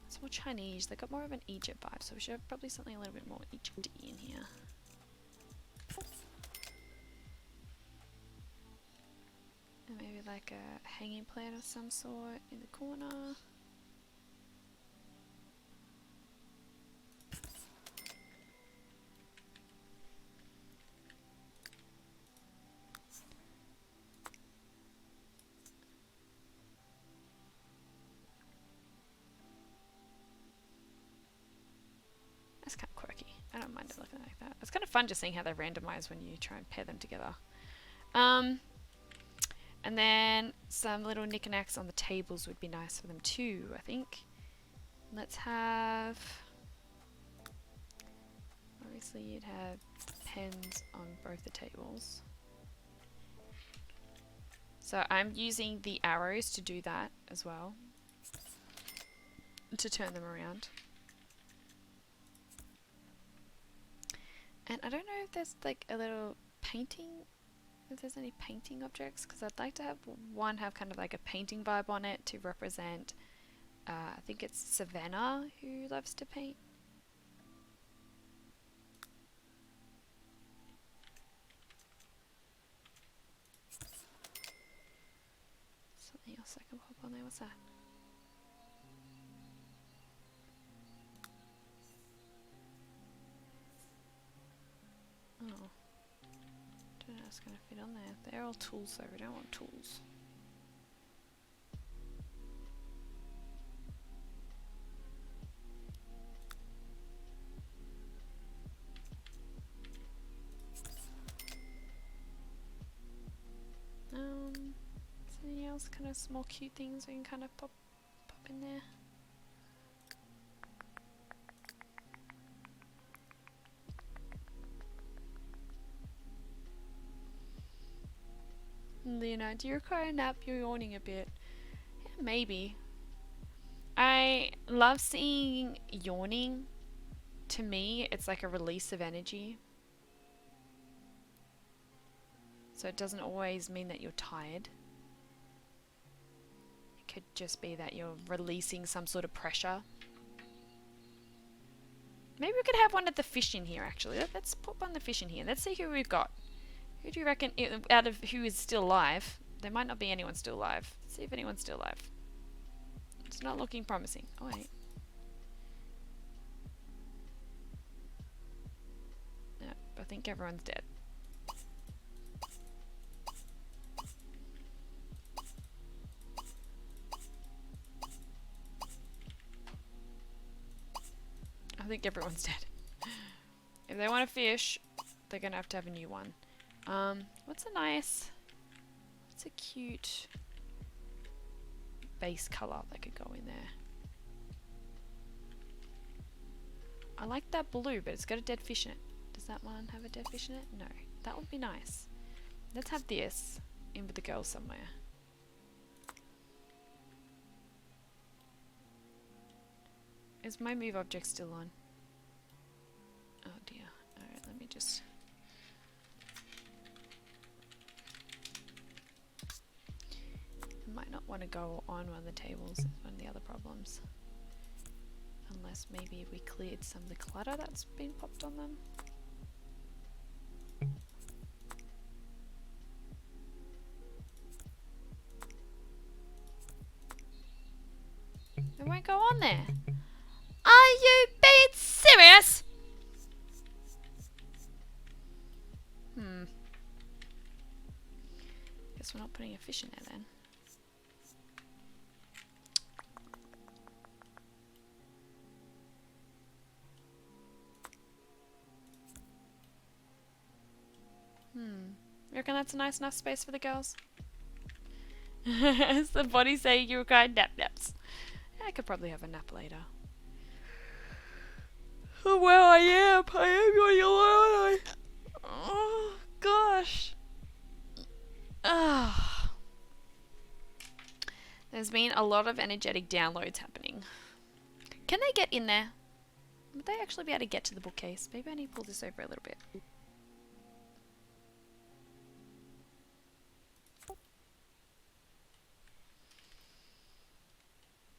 It's more Chinese. They got more of an Egypt vibe, so we should have probably something a little bit more Egypty in here. And maybe like a hanging plant of some sort in the corner. That's kind of quirky. I don't mind it looking like that. It's kind of fun just seeing how they randomize when you try and pair them together. And then some little knickknacks on the tables would be nice for them too, I think. Let's have... obviously you'd have pens on both the tables. So I'm using the arrows to do that as well. To turn them around. And I don't know if there's like a little painting, if there's any painting objects, because I'd like to have one have kind of like a painting vibe on it to represent, I think it's Savannah who loves to paint. Something else I can pop on there, what's that? Oh. Don't know if it's going to fit on there. They're all tools though, we don't want tools. Anything else kind of small cute things we can kind of pop in there? Lena, do you require a nap? You're yawning a bit. Yeah, maybe. I love seeing yawning. To me, it's like a release of energy. So it doesn't always mean that you're tired. It could just be that you're releasing some sort of pressure. Maybe we could have one at the fish in here actually. Let's put one of the fish in here. Let's see who we've got. Who do you reckon, out of who is still alive? There might not be anyone still alive. Let's see if anyone's still alive. It's not looking promising. Oh wait. No, I think everyone's dead. I think everyone's dead. If they want a fish, they're gonna have a new one. What's a cute base color that could go in there? I like that blue, but it's got a dead fish in it. Does that one have a dead fish in it? No. That would be nice. Let's have this in with the girls somewhere. Is my move object still on? Oh dear. Alright, let me just... I might not want to go on one of the tables, is one of the other problems. Unless maybe we cleared some of the clutter that's been popped on them. It won't go on there. Are you being serious? Guess we're not putting a fish in there then. You reckon that's a nice enough space for the girls? Is the body saying you require naps? I could probably have a nap later. Oh well, I am going alone. Oh gosh. There's been a lot of energetic downloads happening. Can they get in there? Would they actually be able to get to the bookcase? Maybe I need to pull this over a little bit.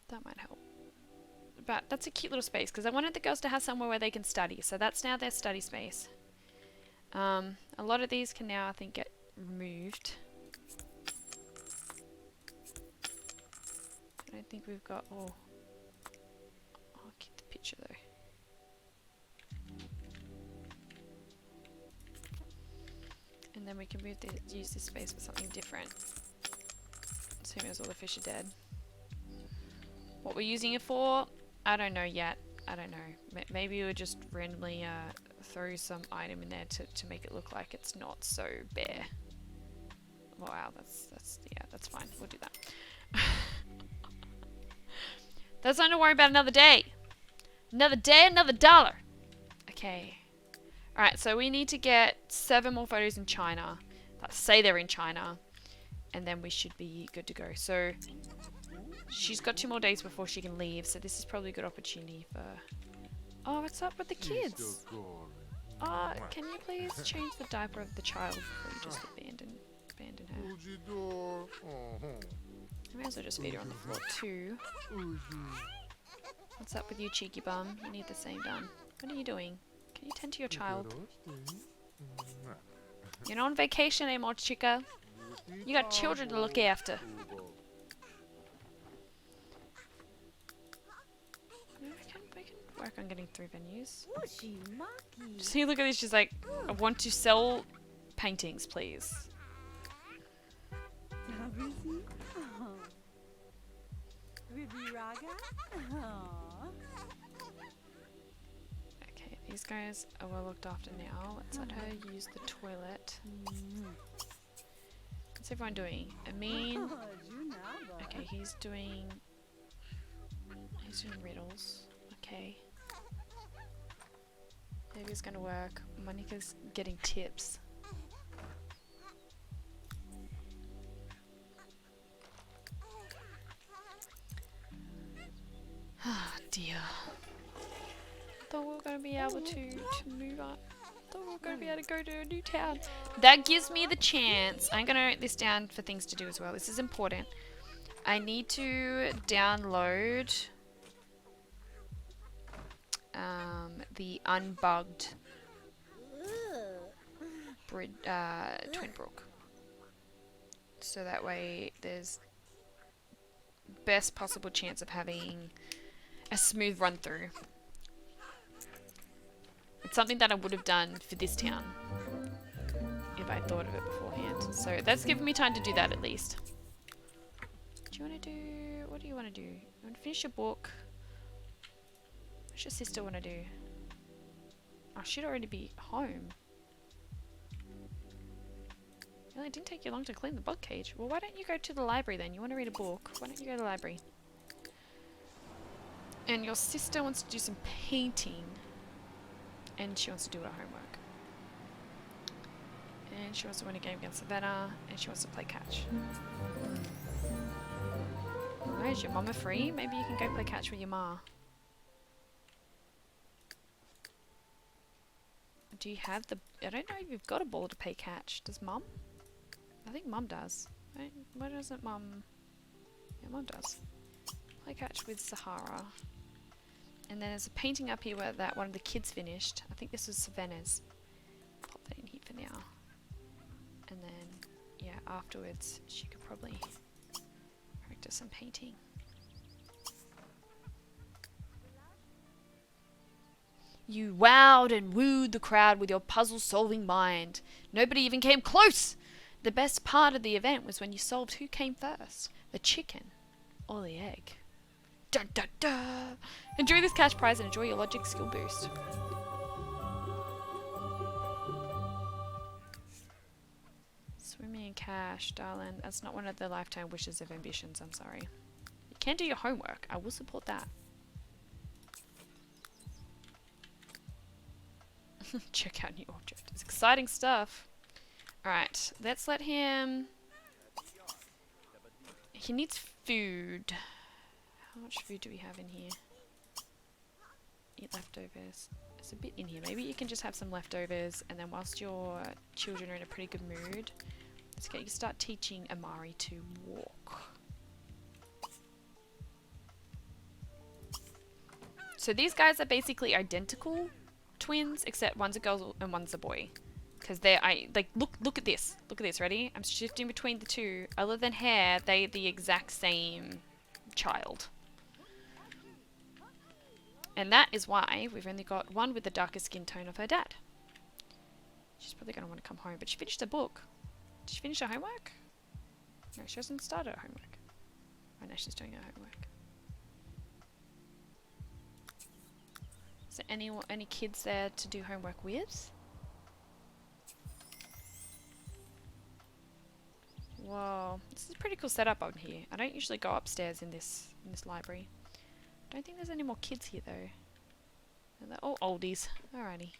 That might help. But that's a cute little space because I wanted the girls to have somewhere where they can study. So that's now their study space. A lot of these can now, I think, get removed. I don't think we've got... Oh, I'll keep the picture though. And then we can use this space for something different. Same as all the fish are dead. What we're using it for, I don't know yet. I don't know. Maybe we'll just randomly throw some item in there to make it look like it's not so bare. Wow, that's fine. We'll do that. That's not to worry about another day. Another day, another dollar. Okay. Alright, so we need to get 7 more photos in China that say they're in China. And then we should be good to go. So she's got 2 more days before she can leave. So this is probably a good opportunity for... Oh, what's up with the kids? Can you please change the diaper of the child before you just abandon her? I may as well just feed her on the floor too. What's up with you, cheeky bum? You need the same done. What are you doing? Can you tend to your child? You're not on vacation anymore, chica. You got children to look after. We can work on getting 3 venues. See, look at this. She's like, I want to sell paintings, please. Okay, these guys are well looked after now. Let's let her use the toilet. What's everyone doing? Amin. Okay, he's doing riddles. Okay. Maybe it's gonna work. Monica's getting tips. Ah, dear. Thought we were going to be able to move on. Thought we were going to be able to go to a new town. That gives me the chance. I'm going to note this down for things to do as well. This is important. I need to download the unbugged Twinbrook. So that way there's best possible chance of having a smooth run through. It's something that I would have done for this town if I thought of it beforehand. So that's given me time to do that at least. Do you want to do... What do you want to do? You want to finish your book? What's your sister want to do? Oh, she'd already be home. Well, it didn't take you long to clean the bug cage. Well, why don't you go to the library then? You want to read a book? Why don't you go to the library? And your sister wants to do some painting. And she wants to do her homework. And she wants to win a game against Savannah, and she wants to play catch. Oh, is your mama free? Maybe you can go play catch with your ma. Do you have the... I don't know if you've got a ball to play catch. Does mum? I think mum does. Right? Why doesn't mum... Yeah, mum does. Play catch with Sahara. And then there's a painting up here where that one of the kids finished. I think this was Savannah's. Pop that in here for now. And then, yeah, afterwards she could probably practice some painting. You wowed and wooed the crowd with your puzzle-solving mind. Nobody even came close! The best part of the event was when you solved who came first, the chicken or the egg. Dun dun dun! Enjoy this cash prize and enjoy your logic skill boost. Swimming in cash, darling. That's not one of the lifetime wishes of ambitions, I'm sorry. You can do your homework. I will support that. Check out new object. It's exciting stuff. Alright, let's let him... He needs food. How much food do we have in here? Eat leftovers. There's a bit in here. Maybe you can just have some leftovers, and then whilst your children are in a pretty good mood, let's get you start teaching Amari to walk. So these guys are basically identical twins, except one's a girl and one's a boy. Because look at this. Look at this, ready? I'm shifting between the two. Other than hair, they're the exact same child. And that is why we've only got one with the darker skin tone of her dad. She's probably going to want to come home, but she finished her book. Did she finish her homework? No, she hasn't started her homework. Oh no, she's doing her homework. Is there any kids there to do homework with? Whoa, this is a pretty cool setup on here. I don't usually go upstairs in this library. Don't think there's any more kids here though. And they're all oldies. Alrighty.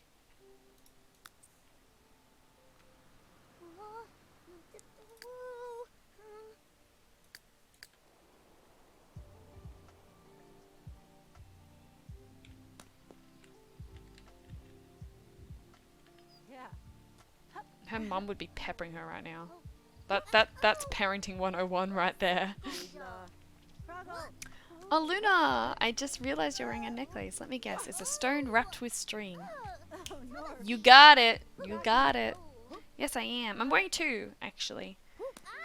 Her mum would be peppering her right now. That's parenting 101 right there. Oh, Luna! I just realized you're wearing a necklace. Let me guess. It's a stone wrapped with string. You got it. You got it. Yes, I am. I'm wearing two, actually.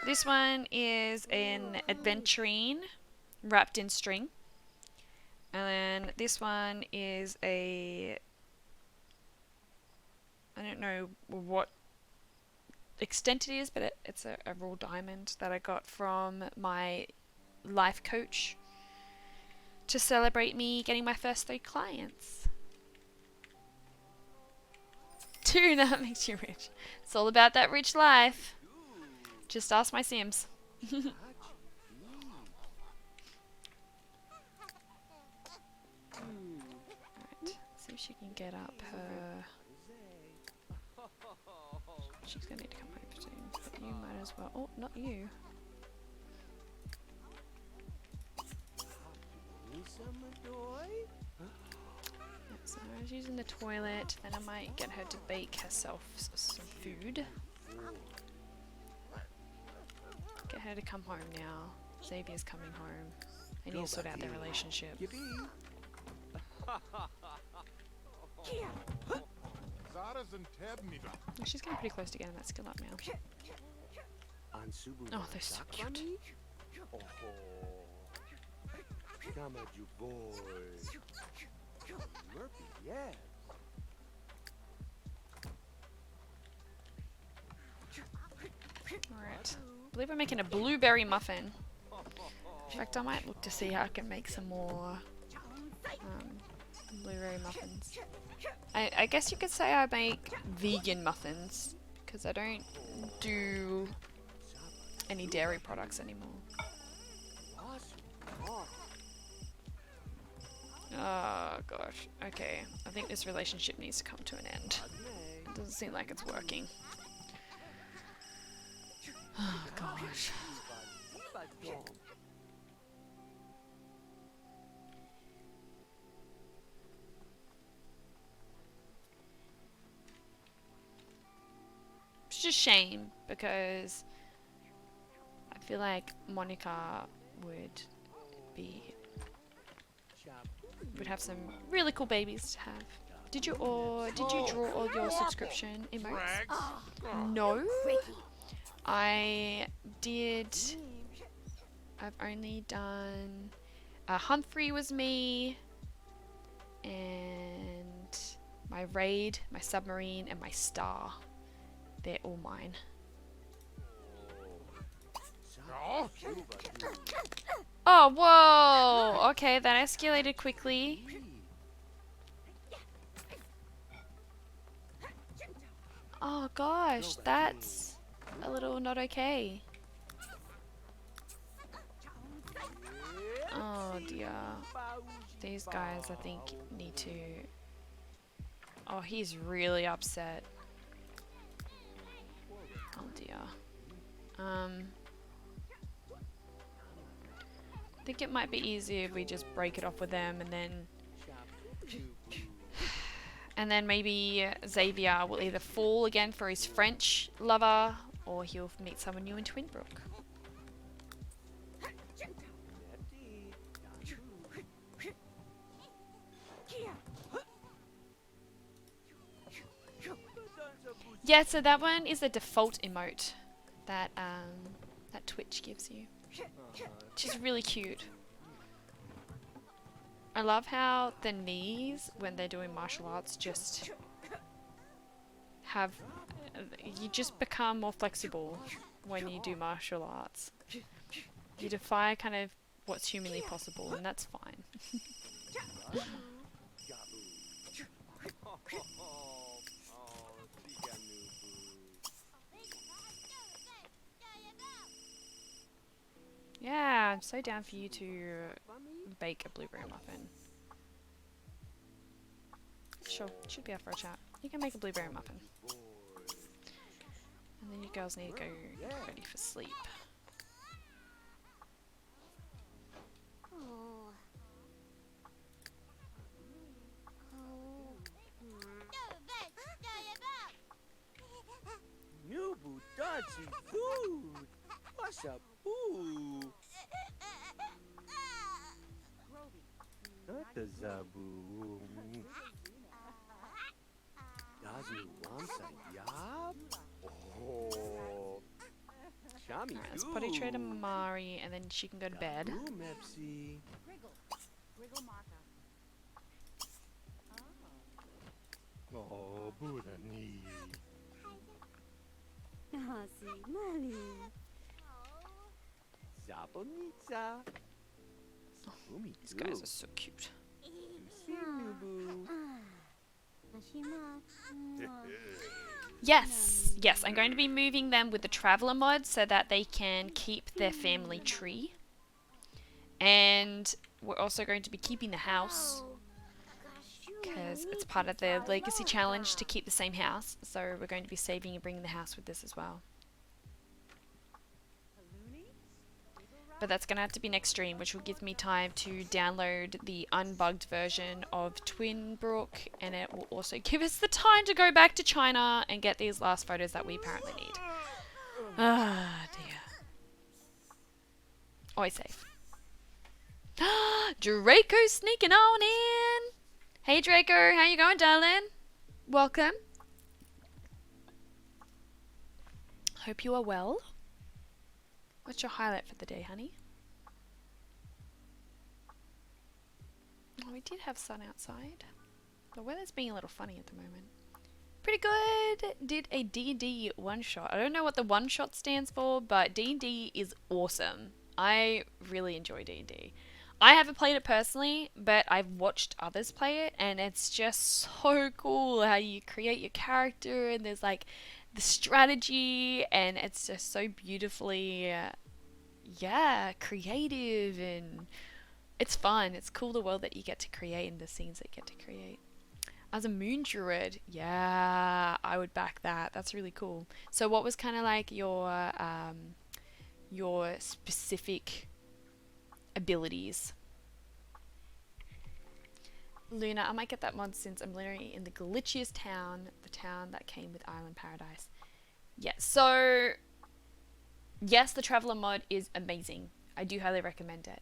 This one is an aventurine wrapped in string. And then this one is a... I don't know what extent it is, but it's a raw diamond that I got from my life coach to celebrate me getting my first 3 clients. Tuna makes you rich. It's all about that rich life. Just ask my Sims. Alright, see if she can get up her... She's gonna need to come home soon, but you might as well. Oh, not you. Yep, so I was using the toilet, then I might get her to bake herself some food. Get her to come home now. Xavier's coming home. I need to sort out their relationship. Oh, she's getting pretty close to getting that skill up now. Oh, they're so cute. Alright. I believe we're making a blueberry muffin. In fact, I might look to see how I can make some more blueberry muffins. I guess you could say I make vegan muffins, because I don't do any dairy products anymore. Oh gosh, okay. I think this relationship needs to come to an end. It doesn't seem like it's working. Oh gosh. It's just a shame because I feel like Monica be would have some really cool babies to have. Did you draw all your subscription emotes? No. I did. I've only done. Humphrey was me, and my raid, my submarine, and my star. They're all mine. Oh, whoa! Okay, that escalated quickly. Oh gosh, that's a little not okay. Oh dear. These guys, I think, need to... Oh, he's really upset. Oh dear. I think it might be easier if we just break it off with them and then... And then maybe Xaviar will either fall again for his French lover or he'll meet someone new in Twinbrook. Yeah, so that one is the default emote that that Twitch gives you, which is really cute. I love how the knees, when they're doing martial arts, just have... You just become more flexible when you do martial arts. You defy kind of what's humanly possible, and that's fine. Yeah, I'm so down for you to bake a blueberry muffin. Sure, should be up for a chat. You can make a blueberry muffin. And then you girls need to go get ready for sleep. Nubu dodgy food. What's up, boo? Not the zabu. Dazu wamsa yab. Oh. Shami. Alright, let's potty trade Mari and then she can go to bed. Mepsi. Oh, Buddha knee. Zabonitsa. These guys are so cute. Yes, yes, I'm going to be moving them with the Traveller mod so that they can keep their family tree. And we're also going to be keeping the house because it's part of the Legacy Challenge to keep the same house. So we're going to be saving and bringing the house with this as well. But that's going to have to be next stream, which will give me time to download the unbugged version of Twinbrook, and it will also give us the time to go back to China and get these last photos that we apparently need. Ah, dear. Always safe. Draco sneaking on in! Hey Draco, how you going, darling? Welcome. Hope you are well. What's your highlight for the day, honey? Oh, we did have sun outside. The weather's being a little funny at the moment. Pretty good. Did a D&D one-shot. I don't know what the one-shot stands for, but D&D is awesome. I really enjoy D&D. I haven't played it personally, but I've watched others play it, and it's just so cool how you create your character, and there's like the strategy, and it's just so beautifully creative, and it's fun. It's cool, the world that you get to create and the scenes that you get to create. As a moon druid, yeah, I would back that. That's really cool. So what was kind of like your specific abilities? Luna, I might get that mod since I'm literally in the glitchiest town, the town that came with Island Paradise. Yeah, so yes, the Traveler mod is amazing. I do highly recommend it.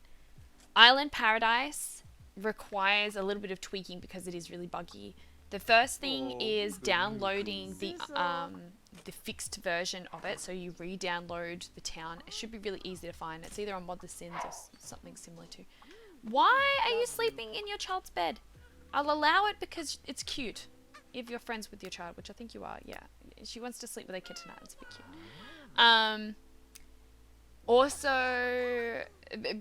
Island Paradise requires a little bit of tweaking because it is really buggy. The first thing is downloading the fixed version of it, so you re-download the town. It should be really easy to find. It's either on Mod the Sims or something similar to. Why are you sleeping in your child's bed? I'll allow it because it's cute. If you're friends with your child, which I think you are, yeah. She wants to sleep with a kid tonight. It's a bit cute. Also,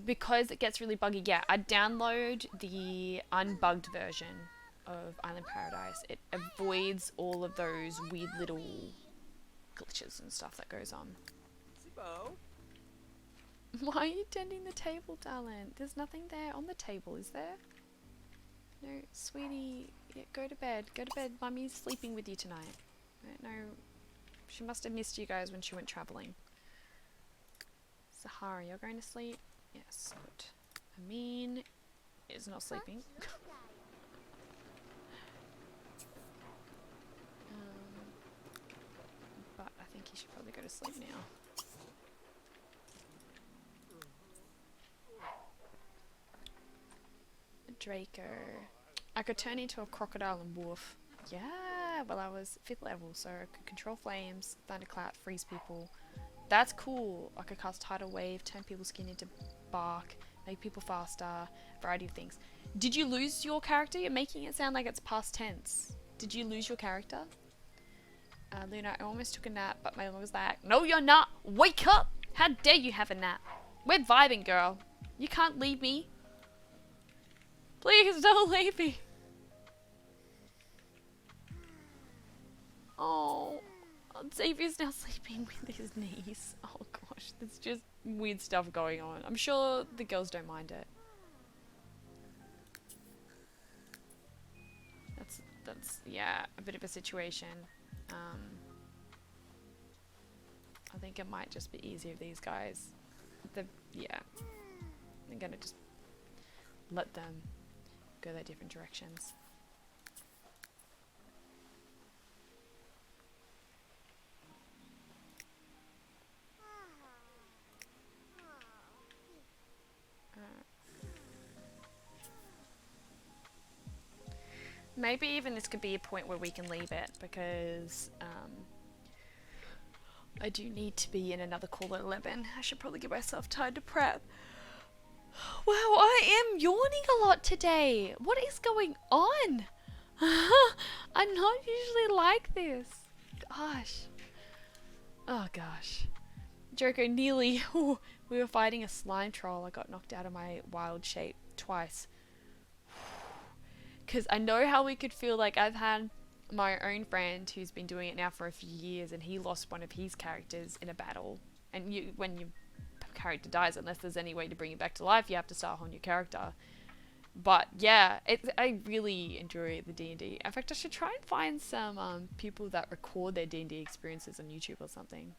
because it gets really buggy, yeah, I'd download the unbugged version of Island Paradise. It avoids all of those weird little glitches and stuff that goes on. Why are you tending the table, darling? There's nothing there on the table, is there? No, sweetie, yeah, go to bed. Go to bed. Mummy's sleeping with you tonight. No, she must have missed you guys when she went travelling. Sahara, you're going to sleep? Yes, good. Amin is not sleeping. But I think he should probably go to sleep now. Draco. I could turn into a crocodile and wolf. Yeah, well I was 5th level, so I could control flames, thunderclap, freeze people. That's cool. I could cast Tidal Wave, turn people's skin into bark, make people faster, variety of things. Did you lose your character? You're making it sound like it's past tense. Did you lose your character? Luna, I almost took a nap, but my mom was like, no you're not! Wake up! How dare you have a nap? We're vibing, girl. You can't leave me. Please don't leave me. Oh, Xavier's now sleeping with his niece. Oh gosh, there's just weird stuff going on. I'm sure the girls don't mind it. That's yeah, a bit of a situation. I think it might just be easier if these guys, yeah, I'm gonna just let them go their different directions. Maybe even this could be a point where we can leave it because I do need to be in another call at 11. I should probably give myself time to prep. Wow, I am yawning a lot today. What is going on? I'm not usually like this. Gosh. Oh gosh. Jericho, nearly. We were fighting a slime troll. I got knocked out of my wild shape twice. Because I know how we could feel. Like, I've had my own friend who's been doing it now for a few years, and he lost one of his characters in a battle. And when your character dies, unless there's any way to bring it back to life, you have to start a whole new character. But yeah, I really enjoy the D&D. In fact, I should try and find some people that record their D&D experiences on YouTube or something.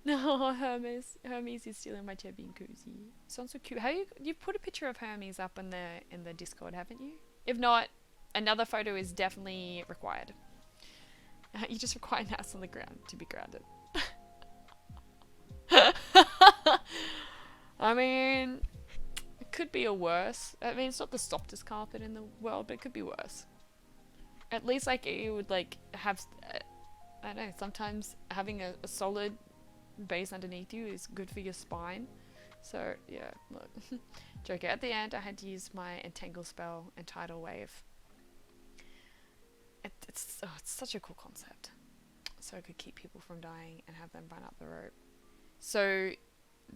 No, Hermes is still in my chair being cozy. Sounds so cute. You've put a picture of Hermes up in the Discord, haven't you? If not, another photo is definitely required. You just require an ass on the ground to be grounded. I mean, it could be a worse. I mean, it's not the softest carpet in the world, but it could be worse. At least, like, you would, like, have, I don't know, sometimes having a solid base underneath you is good for your spine. So, yeah, look. Joker, at the end, I had to use my Entangle spell and Tidal Wave. It's such a cool concept. So I could keep people from dying and have them run up the rope. So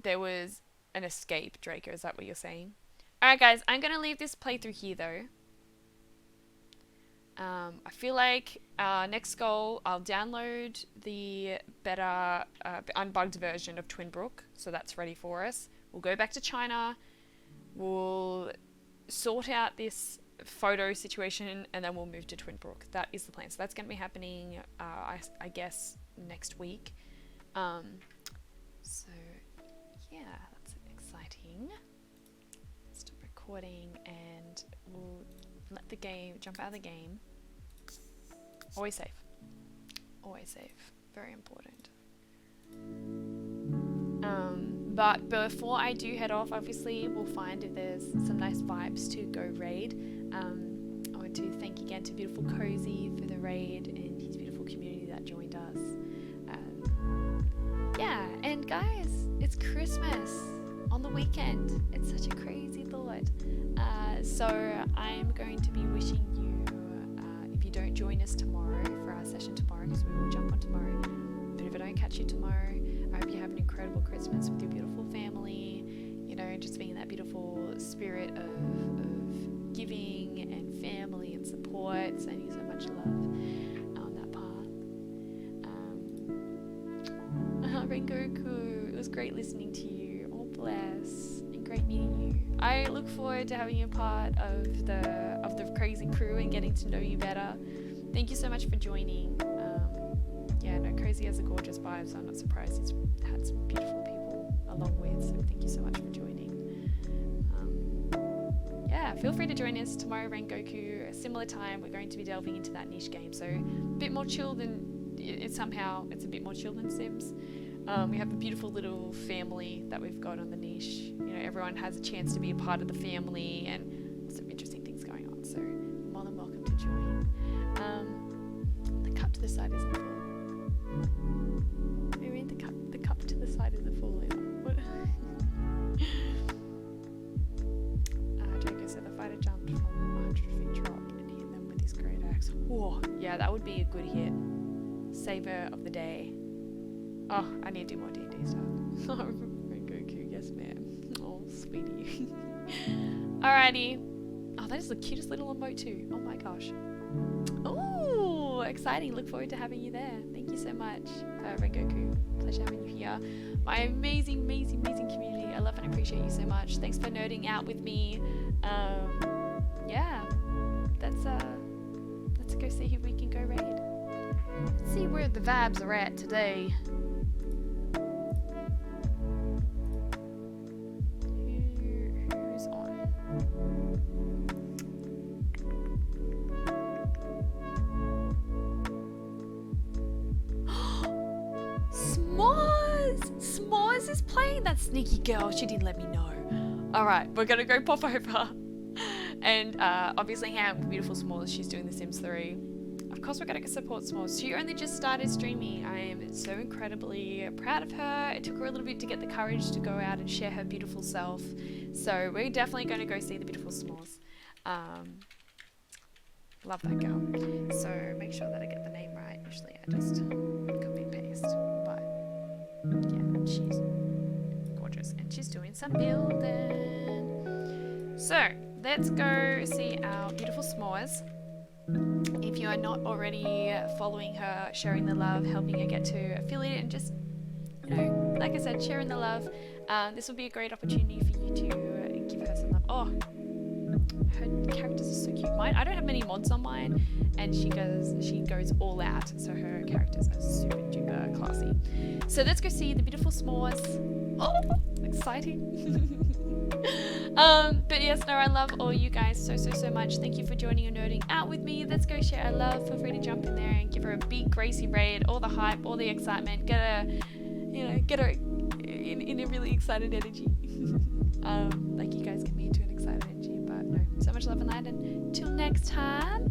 there was an escape, Draco, is that what you're saying? Alright guys, I'm going to leave this playthrough here though. I feel like next goal, I'll download the better unbugged version of Twinbrook, so that's ready for us. We'll go back to China, we'll sort out this photo situation, and then we'll move to Twinbrook. That is the plan. So that's going to be happening, I guess, next week. So yeah, that's exciting. Stop recording, and we'll let the game jump out of the game. Always safe. Always safe. Very important. But before I do head off, obviously we'll find if there's some nice vibes to go raid. I want to thank again to beautiful Cozy for the raid and his beautiful community that joined us. Yeah, and guys, it's Christmas on the weekend. It's such a crazy thought. So I'm going to be wishing you, if you don't join us tomorrow for our session tomorrow, because we will jump on tomorrow, but if I don't catch you tomorrow, I hope you have an incredible Christmas with your beautiful family, you know, just being in that beautiful spirit of giving and family and support, sending you so much love on that path. Rengoku, it was great listening to you. All bless, and great meeting you. I look forward to having you a part of the crazy crew and getting to know you better. Thank you so much for joining. Yeah, no, Cozy has a gorgeous vibe, so I'm not surprised he's had some beautiful people along with, so thank you so much for joining. Yeah, feel free to join us tomorrow, Rengoku, a similar time. We're going to be delving into that niche game, so a bit more chill than, it's a bit more chill than Sims. We have a beautiful little family that we've got on the niche. You know, everyone has a chance to be a part of the family, and some interesting things going on, so more than welcome to join. The cup to the side isn't full. I mean, the cup to the side isn't full. What? Joker said the fighter jumped from 100 feet drop and hit them with his great axe. Whoa, yeah, that would be a good hit. Saver of the day. Oh, I need to do more D&D stuff. Rengoku, yes ma'am. Oh, sweetie. Alrighty. Oh, that is the cutest little emote too. Oh my gosh. Oh, exciting. Look forward to having you there. Thank you so much, Rengoku. Pleasure having you here. My amazing, amazing, amazing community. I love and appreciate you so much. Thanks for nerding out with me. Yeah, let's go see who we can go raid. Let's see where the vibes are at today. Who's on? S'mores is playing. That sneaky girl. She didn't let me know. Alright, we're gonna go pop over and obviously hang out with beautiful S'mores. She's doing The Sims 3. Of course we're gonna support S'mores. She only just started streaming. I am so incredibly proud of her. It took her a little bit to get the courage to go out and share her beautiful self. So we're definitely gonna go see the beautiful S'mores. Love that girl. So make sure that I get the name right. Usually I just copy and paste. But yeah, she's gorgeous. And she's doing some building. So let's go see our beautiful S'mores. If you are not already following her, sharing the love, helping her get to affiliate, and just, you know, like I said, sharing the love, this will be a great opportunity for you to give her some love. Oh, her characters are so cute. I don't have many mods on mine, and she goes all out, so her characters are super duper classy. So let's go see the beautiful S'mores. Oh, exciting. But yes, no, I love all you guys so much. Thank you for joining and nerding out with me. Let's go share our love. Feel free to jump in there and give her a big Gracie raid, all the hype, all the excitement. Get her in a really excited energy. Like you guys get me into an excited energy. But no, so much love and light, and until next time.